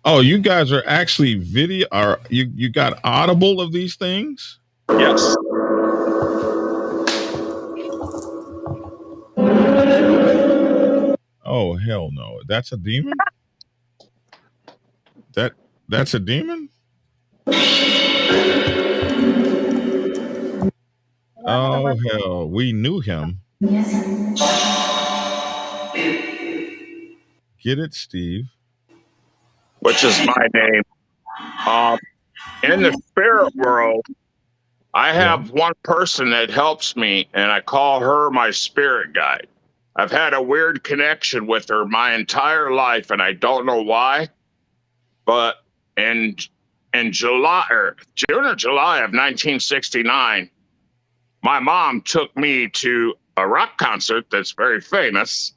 Oh, you guys are actually video? Are you got Audible of these things? Yes. Oh hell no! That's a demon. That's a demon. Oh hell! We knew him. Get it, Steve? Which is my name. In the spirit world, I have one person that helps me, and I call her my spirit guide. I've had a weird connection with her my entire life, and I don't know why. But in June or July of 1969, my mom took me to a rock concert that's very famous.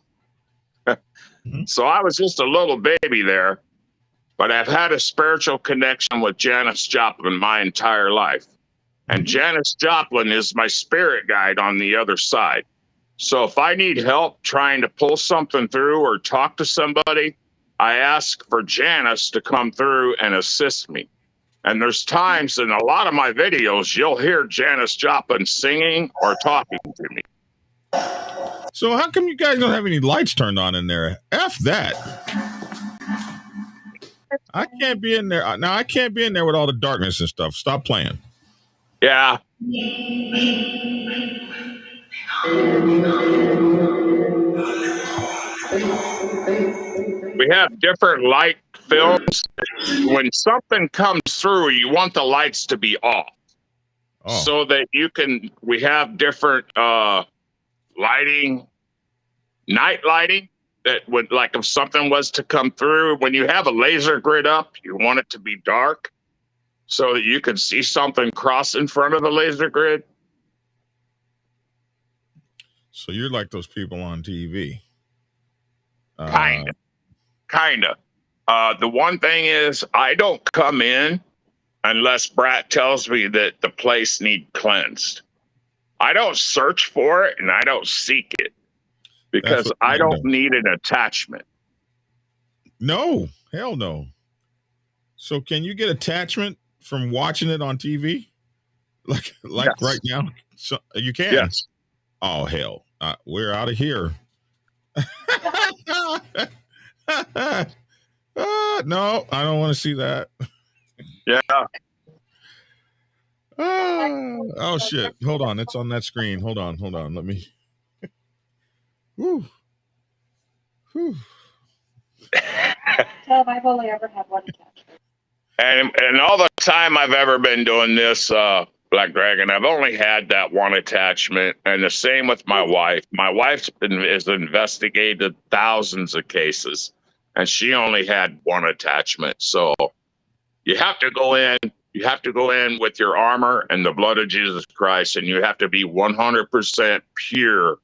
So I was just a little baby there, but I've had a spiritual connection with Janis Joplin my entire life. And Janis Joplin is my spirit guide on the other side. So if I need help trying to pull something through or talk to somebody, I ask for Janis to come through and assist me. And there's times in a lot of my videos, you'll hear Janis Joplin singing or talking to me. So how come you guys don't have any lights turned on in there? F that. I can't be in there. Now I can't be in there with all the darkness and stuff. Stop playing. Yeah. We have different light films. When something comes through, you want the lights to be off. So that we have different lighting, night lighting, that would, like if something was to come through, when you have a laser grid up, you want it to be dark so that you can see something cross in front of the laser grid. So you're like those people on TV. Kind of. The one thing is, I don't come in unless Brat tells me that the place needs cleansed. I don't search for it and I don't seek it because I don't need an attachment. No, hell no. So can you get attachment from watching it on TV? Like yes. Right now? So you can? Yes. Oh, hell. We're out of here. No, I don't want to see that. Yeah. Oh shit. Hold on. It's on that screen. Hold on. Let me. Whew. I've only ever had one attachment. And all the time I've ever been doing this, Black Dragon, I've only had that one attachment. And the same with my wife. My wife's has investigated thousands of cases. and she only had one attachment. So you have to go in. You have to go in with your armor and the blood of Jesus Christ, and you have to be 100% pure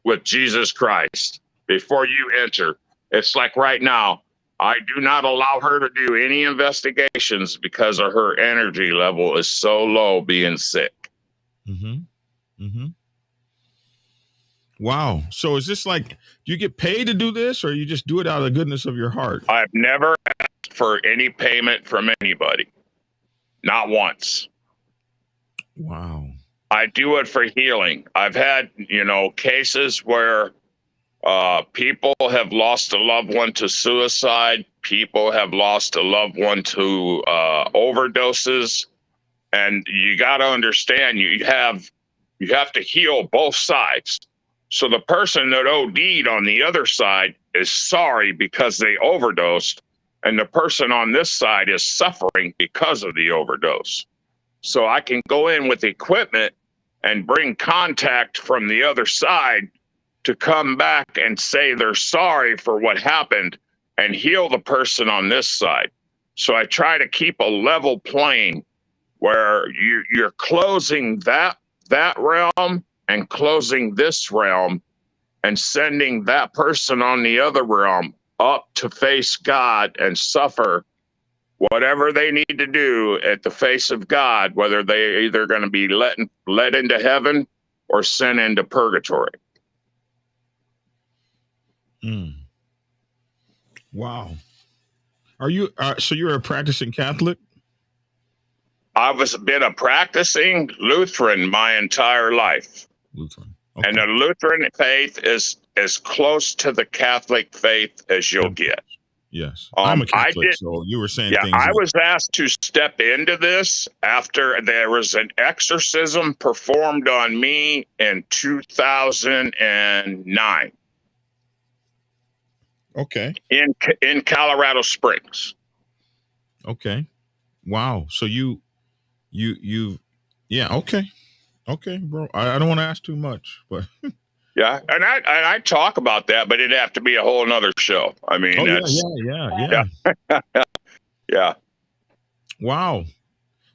with Jesus Christ before you enter. It's like right now, I do not allow her to do any investigations because of her energy level is so low being sick. Mm-hmm. Mm-hmm. Wow. So is this like, do you get paid to do this, or you just do it out of the goodness of your heart? I've never asked for any payment from anybody. Not once. Wow. I do it for healing. I've had, cases where people have lost a loved one to suicide. People have lost a loved one to overdoses. And you got to understand, you have to heal both sides. So the person that OD'd on the other side is sorry because they overdosed, and the person on this side is suffering because of the overdose. So I can go in with equipment and bring contact from the other side to come back and say they're sorry for what happened and heal the person on this side. So I try to keep a level plane where you're closing that realm and closing this realm and sending that person on the other realm up to face God and suffer whatever they need to do at the face of God, whether they're either going to be let into heaven or sent into purgatory. Wow. Are you, so you're a practicing Catholic? I've been a practicing Lutheran my entire life. Lutheran. Okay. And the Lutheran faith is as close to the Catholic faith as you'll get. Yes. I'm a Catholic, so you were saying things. I was asked to step into this after there was an exorcism performed on me in 2009. Okay. In Colorado Springs. Okay. Wow. So you, yeah. Okay. Okay, bro. I don't want to ask too much, but yeah, and I talk about that, but it'd have to be a whole nother show. I mean, yeah. Yeah. Wow.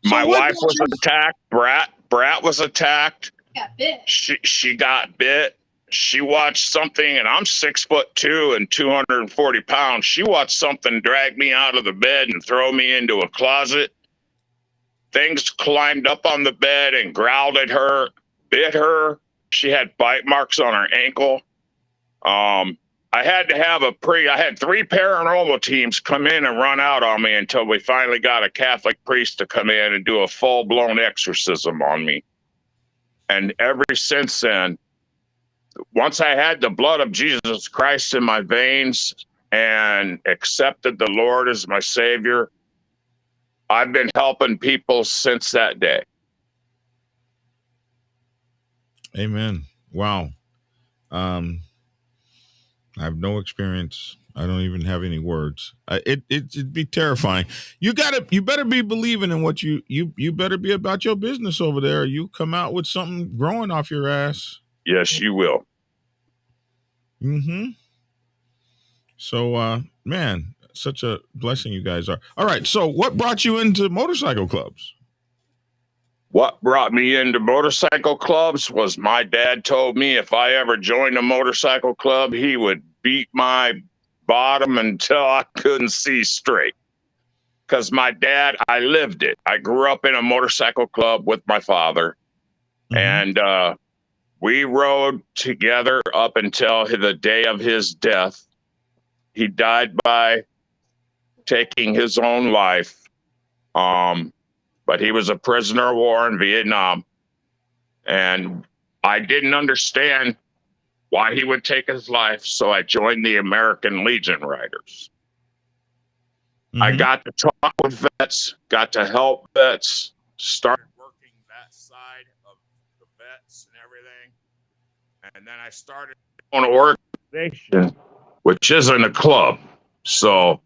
My wife was attacked. Brat was attacked. Got bit. She got bit. She watched something, and I'm 6'2" and 240 pounds. She watched something drag me out of the bed and throw me into a closet. Things climbed up on the bed and growled at her, bit her. She had bite marks on her ankle. I had to have I had 3 paranormal teams come in and run out on me until we finally got a Catholic priest to come in and do a full-blown exorcism on me. And ever since then, once I had the blood of Jesus Christ in my veins and accepted the Lord as my Savior, I've been helping people since that day. Amen. Wow. I have no experience. I don't even have any words. It'd be terrifying. You better be believing in what you better be about your business over there. You come out with something growing off your ass. Yes, you will. Mm-hmm. So, man, such a blessing you guys are. All right. So what brought you into motorcycle clubs? What brought me into motorcycle clubs was my dad told me if I ever joined a motorcycle club, he would beat my bottom until I couldn't see straight. Because my dad, I lived it. I grew up in a motorcycle club with my father. Mm-hmm. And we rode together up until the day of his death. He died by taking his own life. But he was a prisoner of war in Vietnam. And I didn't understand why he would take his life. So I joined the American Legion Riders. Mm-hmm. I got to talk with vets, got to help vets, started working that side of the vets and everything. And then I started an organization, which isn't a club. So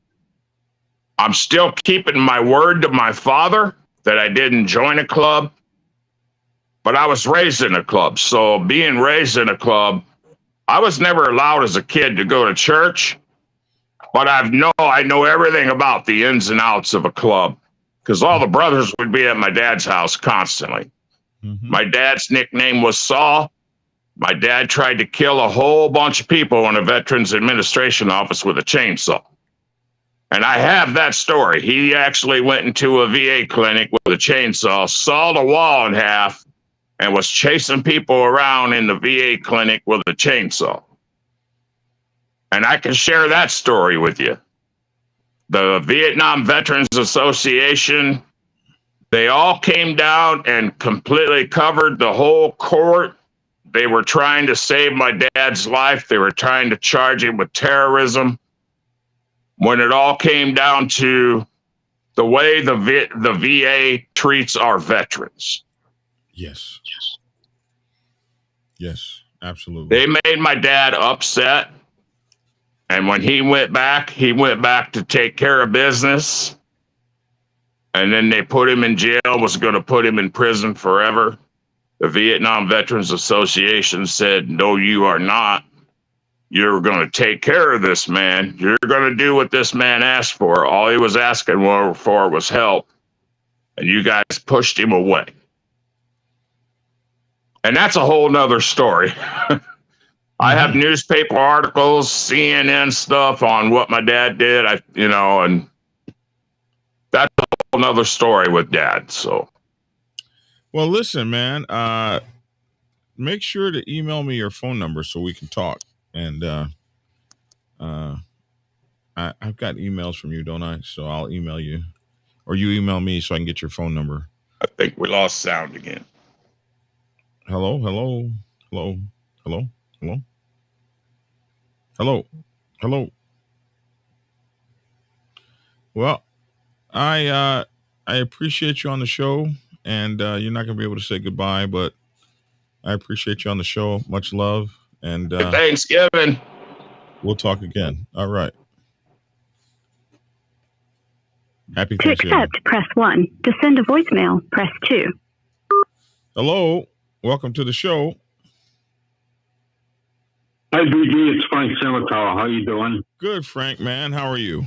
I'm still keeping my word to my father that I didn't join a club, but I was raised in a club. So being raised in a club, I was never allowed as a kid to go to church. But I know everything about the ins and outs of a club because all the brothers would be at my dad's house constantly. Mm-hmm. My dad's nickname was Saul. My dad tried to kill a whole bunch of people in a Veterans Administration office with a chainsaw. And I have that story. He actually went into a VA clinic with a chainsaw, sawed a wall in half, and was chasing people around in the VA clinic with a chainsaw. And I can share that story with you. The Vietnam Veterans Association, they all came down and completely covered the whole court. They were trying to save my dad's life. They were trying to charge him with terrorism. When it all came down to the way the VA treats our veterans. Yes. Yes, absolutely. They made my dad upset. And when he went back to take care of business. And then they put him in jail, was going to put him in prison forever. The Vietnam Veterans Association said, no, you are not. You're going to take care of this man. You're going to do what this man asked for. All he was asking for was help. And you guys pushed him away. And that's a whole nother story. I have newspaper articles, CNN stuff on what my dad did, and that's a whole nother story with Dad. So, well, listen, man, make sure to email me your phone number so we can talk. And I've got emails from you, don't I? So I'll email you, or you email me so I can get your phone number. I think we lost sound again. Hello. Well, I appreciate you on the show, and you're not gonna be able to say goodbye, but I appreciate you on the show. Much love, and Thanksgiving. We'll talk again. All right. Happy To Thanksgiving. accept, press 1. To send a voicemail, press 2. Hello. Welcome to the show. Hi, BG. It's Frank Simitow. How you doing? Good, Frank, man. How are you?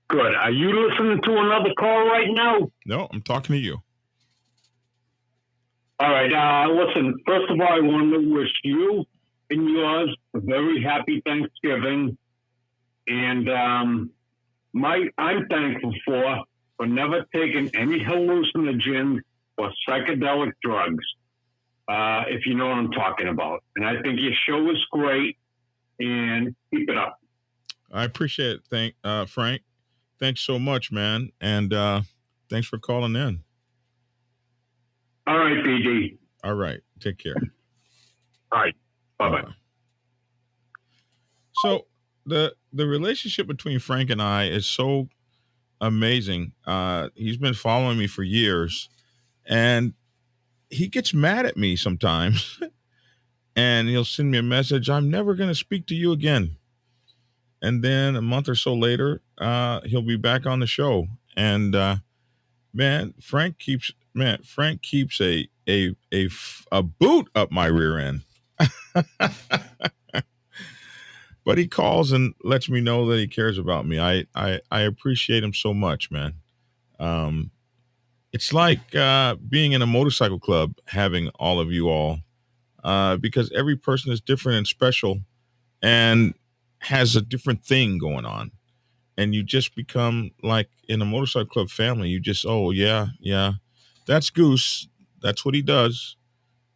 Good. Are you listening to another call right now? No, I'm talking to you. All right. Listen, first of all, I want to wish you and yours a very happy Thanksgiving. And I'm thankful for never taking any hallucinogens or psychedelic drugs, if you know what I'm talking about. And I think your show is great, and keep it up. I appreciate it, Frank. Thanks so much, man. And thanks for calling in. All right, BG. All right. Take care. All right. Bye-bye. So the relationship between Frank and I is so amazing. He's been following me for years, and he gets mad at me sometimes. And he'll send me a message, I'm never going to speak to you again. And then a month or so later, he'll be back on the show. And Frank keeps a boot up my rear end. But he calls and lets me know that he cares about me. I appreciate him so much, man. It's like being in a motorcycle club, having all of you all, because every person is different and special and has a different thing going on. And you just become like in a motorcycle club family. You just, oh, yeah, that's Goose. That's what he does.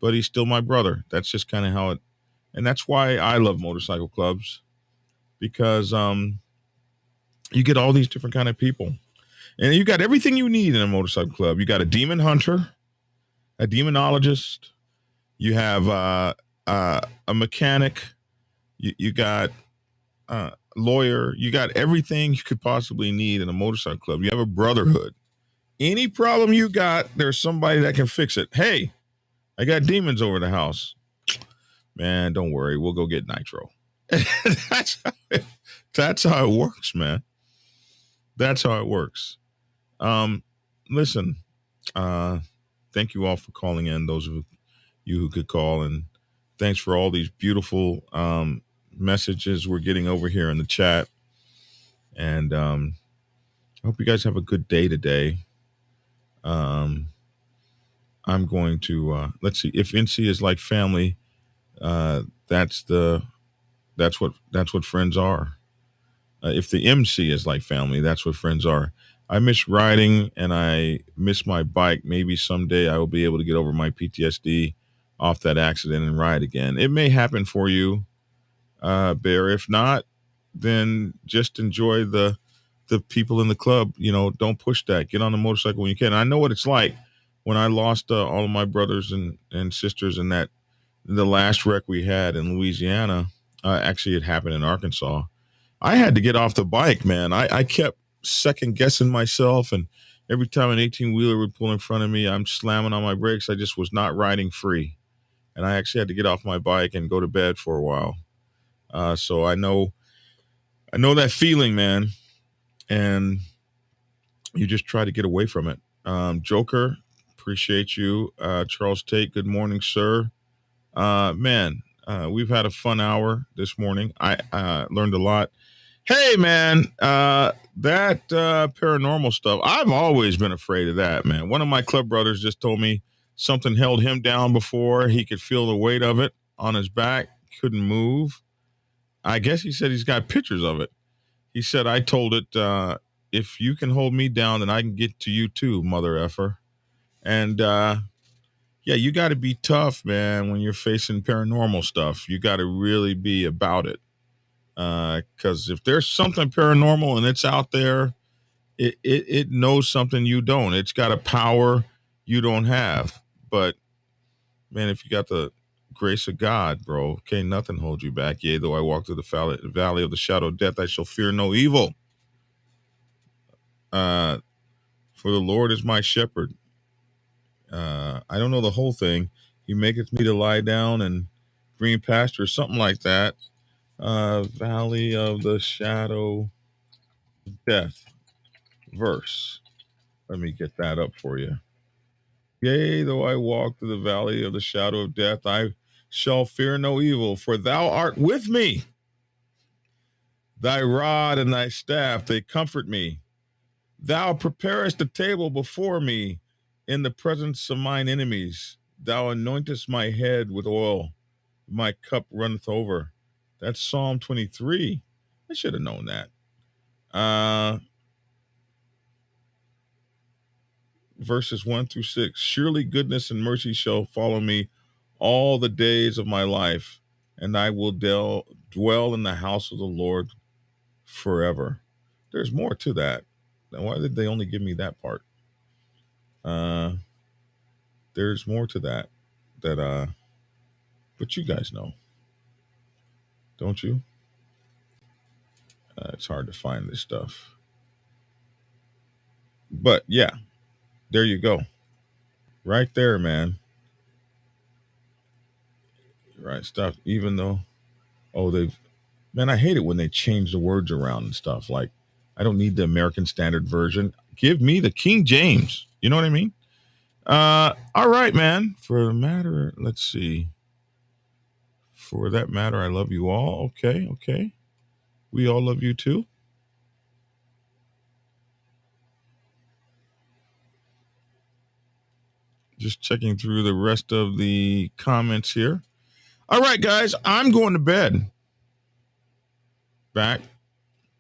But he's still my brother. That's just kind of how it. And that's why I love motorcycle clubs, because you get all these different kind of people. And you got everything you need in a motorcycle club. You got a demon hunter, a demonologist. You have a mechanic. You got a lawyer. You got everything you could possibly need in a motorcycle club. You have a brotherhood. Any problem you got, there's somebody that can fix it. Hey, I got demons over the house. Man, don't worry. We'll go get Nitro. That's how it works, man. That's how it works. Listen, thank you all for calling in, those of you who could call, and thanks for all these beautiful messages we're getting over here in the chat. And I hope you guys have a good day today. I'm going to let's see, if NC is like family, that's what friends are. If the MC is like family, that's what friends are. I miss riding and I miss my bike. Maybe someday I will be able to get over my PTSD off that accident and ride again. It may happen for you, Bear. If not, then just enjoy the people in the club. You know, don't push that. Get on the motorcycle when you can. I know what it's like when I lost all of my brothers and sisters in the last wreck we had in Louisiana. Actually, it happened in Arkansas. I had to get off the bike, man. I kept second guessing myself, and every time an 18-wheeler would pull in front of me, I'm slamming on my brakes. I just was not riding free, and I actually had to get off my bike and go to bed for a while. So I know that feeling, man, and you just try to get away from it. Joker, appreciate you. Charles Tate, good morning, sir. Man, we've had a fun hour this morning. I learned a lot. Hey, man, that paranormal stuff, I've always been afraid of that, man. One of my club brothers just told me something held him down before. He could feel the weight of it on his back, couldn't move. I guess he said he's got pictures of it. He said, I told it, if you can hold me down, then I can get to you too, mother effer. And yeah, you got to be tough, man, when you're facing paranormal stuff. You got to really be about it. Because if there's something paranormal and it's out there, it knows something you don't. It's got a power you don't have. But man, if you got the grace of God, bro, can't nothing hold you back. Yea, though I walk through the valley of the shadow of death, I shall fear no evil. For the Lord is my shepherd. I don't know the whole thing. He maketh me to lie down in green pasture, something like that. Valley of the shadow of death verse. Let me get that up for you. Yea, though I walk through the valley of the shadow of death, I shall fear no evil, for thou art with me. Thy rod and thy staff, they comfort me. Thou preparest a table before me in the presence of mine enemies. Thou anointest my head with oil. My cup runneth over. That's Psalm 23. I should have known that. Verses 1-6. Surely goodness and mercy shall follow me all the days of my life, and I will dwell in the house of the Lord forever. There's more to that. Now, why did they only give me that part? There's more to that but you guys know, don't you? It's hard to find this stuff, but yeah, there you go, right there, man. Right stuff. Even though, man, I hate it when they change the words around and stuff. Like, I don't need the American Standard Version. Give me the King James. You know what I mean? All right, man. For the matter, let's see. For that matter, I love you all. Okay. We all love you too. Just checking through the rest of the comments here. All right, guys, I'm going to bed. Back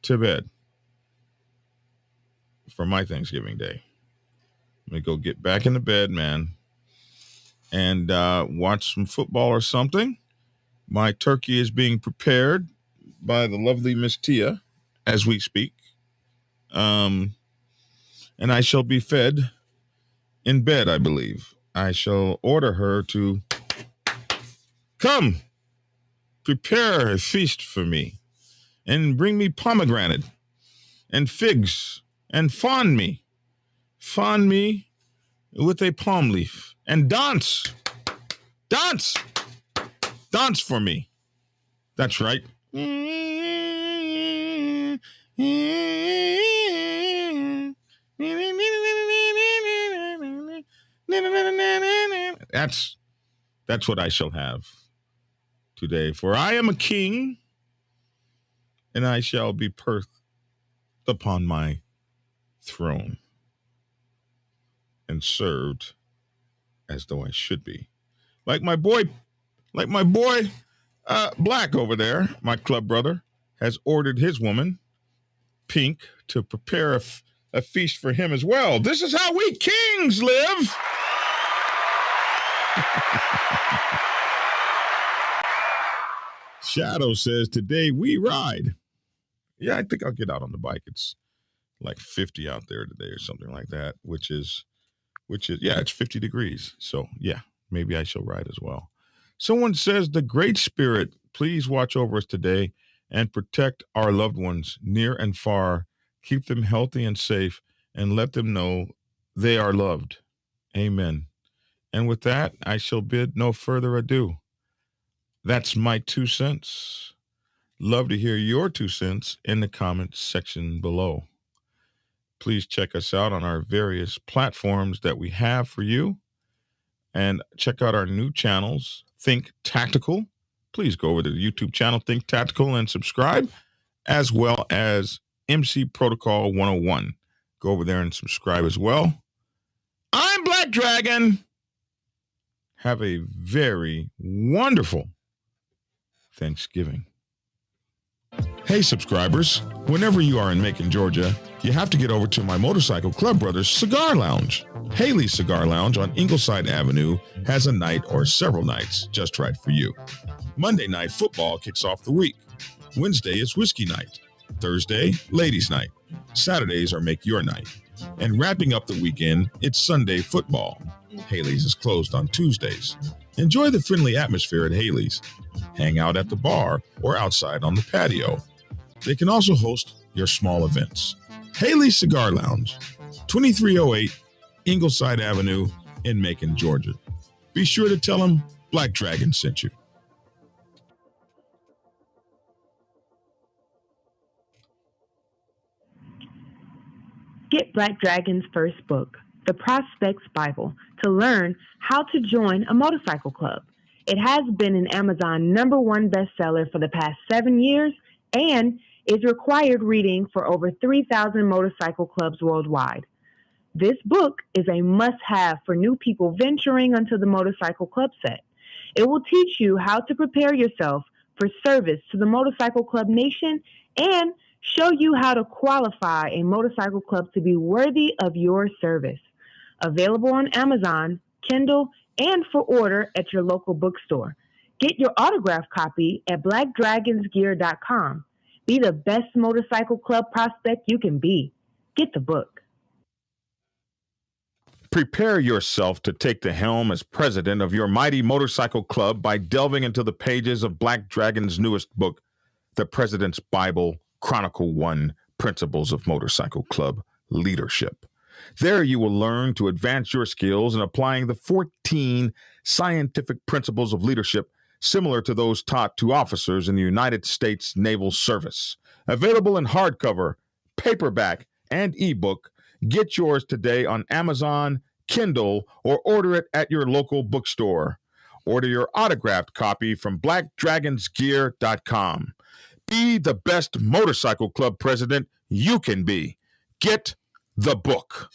to bed for my Thanksgiving Day. Let me go get back into bed, man, and watch some football or something. My turkey is being prepared by the lovely Miss Tia as we speak. And I shall be fed in bed, I believe. I shall order her to come prepare a feast for me and bring me pomegranate and figs and fawn me with a palm leaf and dance for me. That's right. That's what I shall have today. For I am a king and I shall be perched upon my throne and served as though I should be. Like my boy, Black over there, my club brother, has ordered his woman, Pink, to prepare a feast for him as well. This is how we kings live. Shadow says, today we ride. Yeah, I think I'll get out on the bike. It's like 50 out there today or something like that, which is, yeah, it's 50 degrees. So yeah, maybe I shall ride as well. Someone says, the Great Spirit, please watch over us today and protect our loved ones near and far. Keep them healthy and safe and let them know they are loved. Amen. And with that, I shall bid no further ado. That's my 2 cents. Love to hear your 2 cents in the comments section below. Please check us out on our various platforms that we have for you. And check out our new channels, Think Tactical. Please go over to the YouTube channel, Think Tactical, and subscribe, as well as MC Protocol 101. Go over there and subscribe as well. I'm Black Dragon. Have a very wonderful Thanksgiving. Hey, subscribers. Whenever you are in Macon, Georgia, you have to get over to my Motorcycle Club Brothers Cigar Lounge. Haley's Cigar Lounge on Ingleside Avenue has a night or several nights just right for you. Monday night football kicks off the week. Wednesday is whiskey night. Thursday, ladies night. Saturdays are make your night. And wrapping up the weekend, it's Sunday football. Haley's is closed on Tuesdays. Enjoy the friendly atmosphere at Haley's. Hang out at the bar or outside on the patio. They can also host your small events. Haley's Cigar Lounge, 2308 Ingleside Avenue in Macon, Georgia. Be sure to tell them Black Dragon sent you. Get Black Dragon's first book, The Prospect's Bible, to learn how to join a motorcycle club. It has been an Amazon #1 bestseller for the past 7 years and is required reading for over 3,000 motorcycle clubs worldwide. This book is a must-have for new people venturing onto the motorcycle club set. It will teach you how to prepare yourself for service to the motorcycle club nation and show you how to qualify a motorcycle club to be worthy of your service. Available on Amazon, Kindle, and for order at your local bookstore. Get your autographed copy at blackdragonsgear.com. Be the best motorcycle club prospect you can be. Get the book. Prepare yourself to take the helm as president of your mighty motorcycle club by delving into the pages of Black Dragon's newest book, The President's Bible, Chronicle 1, Principles of Motorcycle Club Leadership. There you will learn to advance your skills in applying the 14 scientific principles of leadership similar to those taught to officers in the United States Naval Service. Available in hardcover, paperback, and ebook. Get yours today on Amazon, Kindle, or order it at your local bookstore. Order your autographed copy from blackdragonsgear.com. Be the best motorcycle club president you can be. Get the book.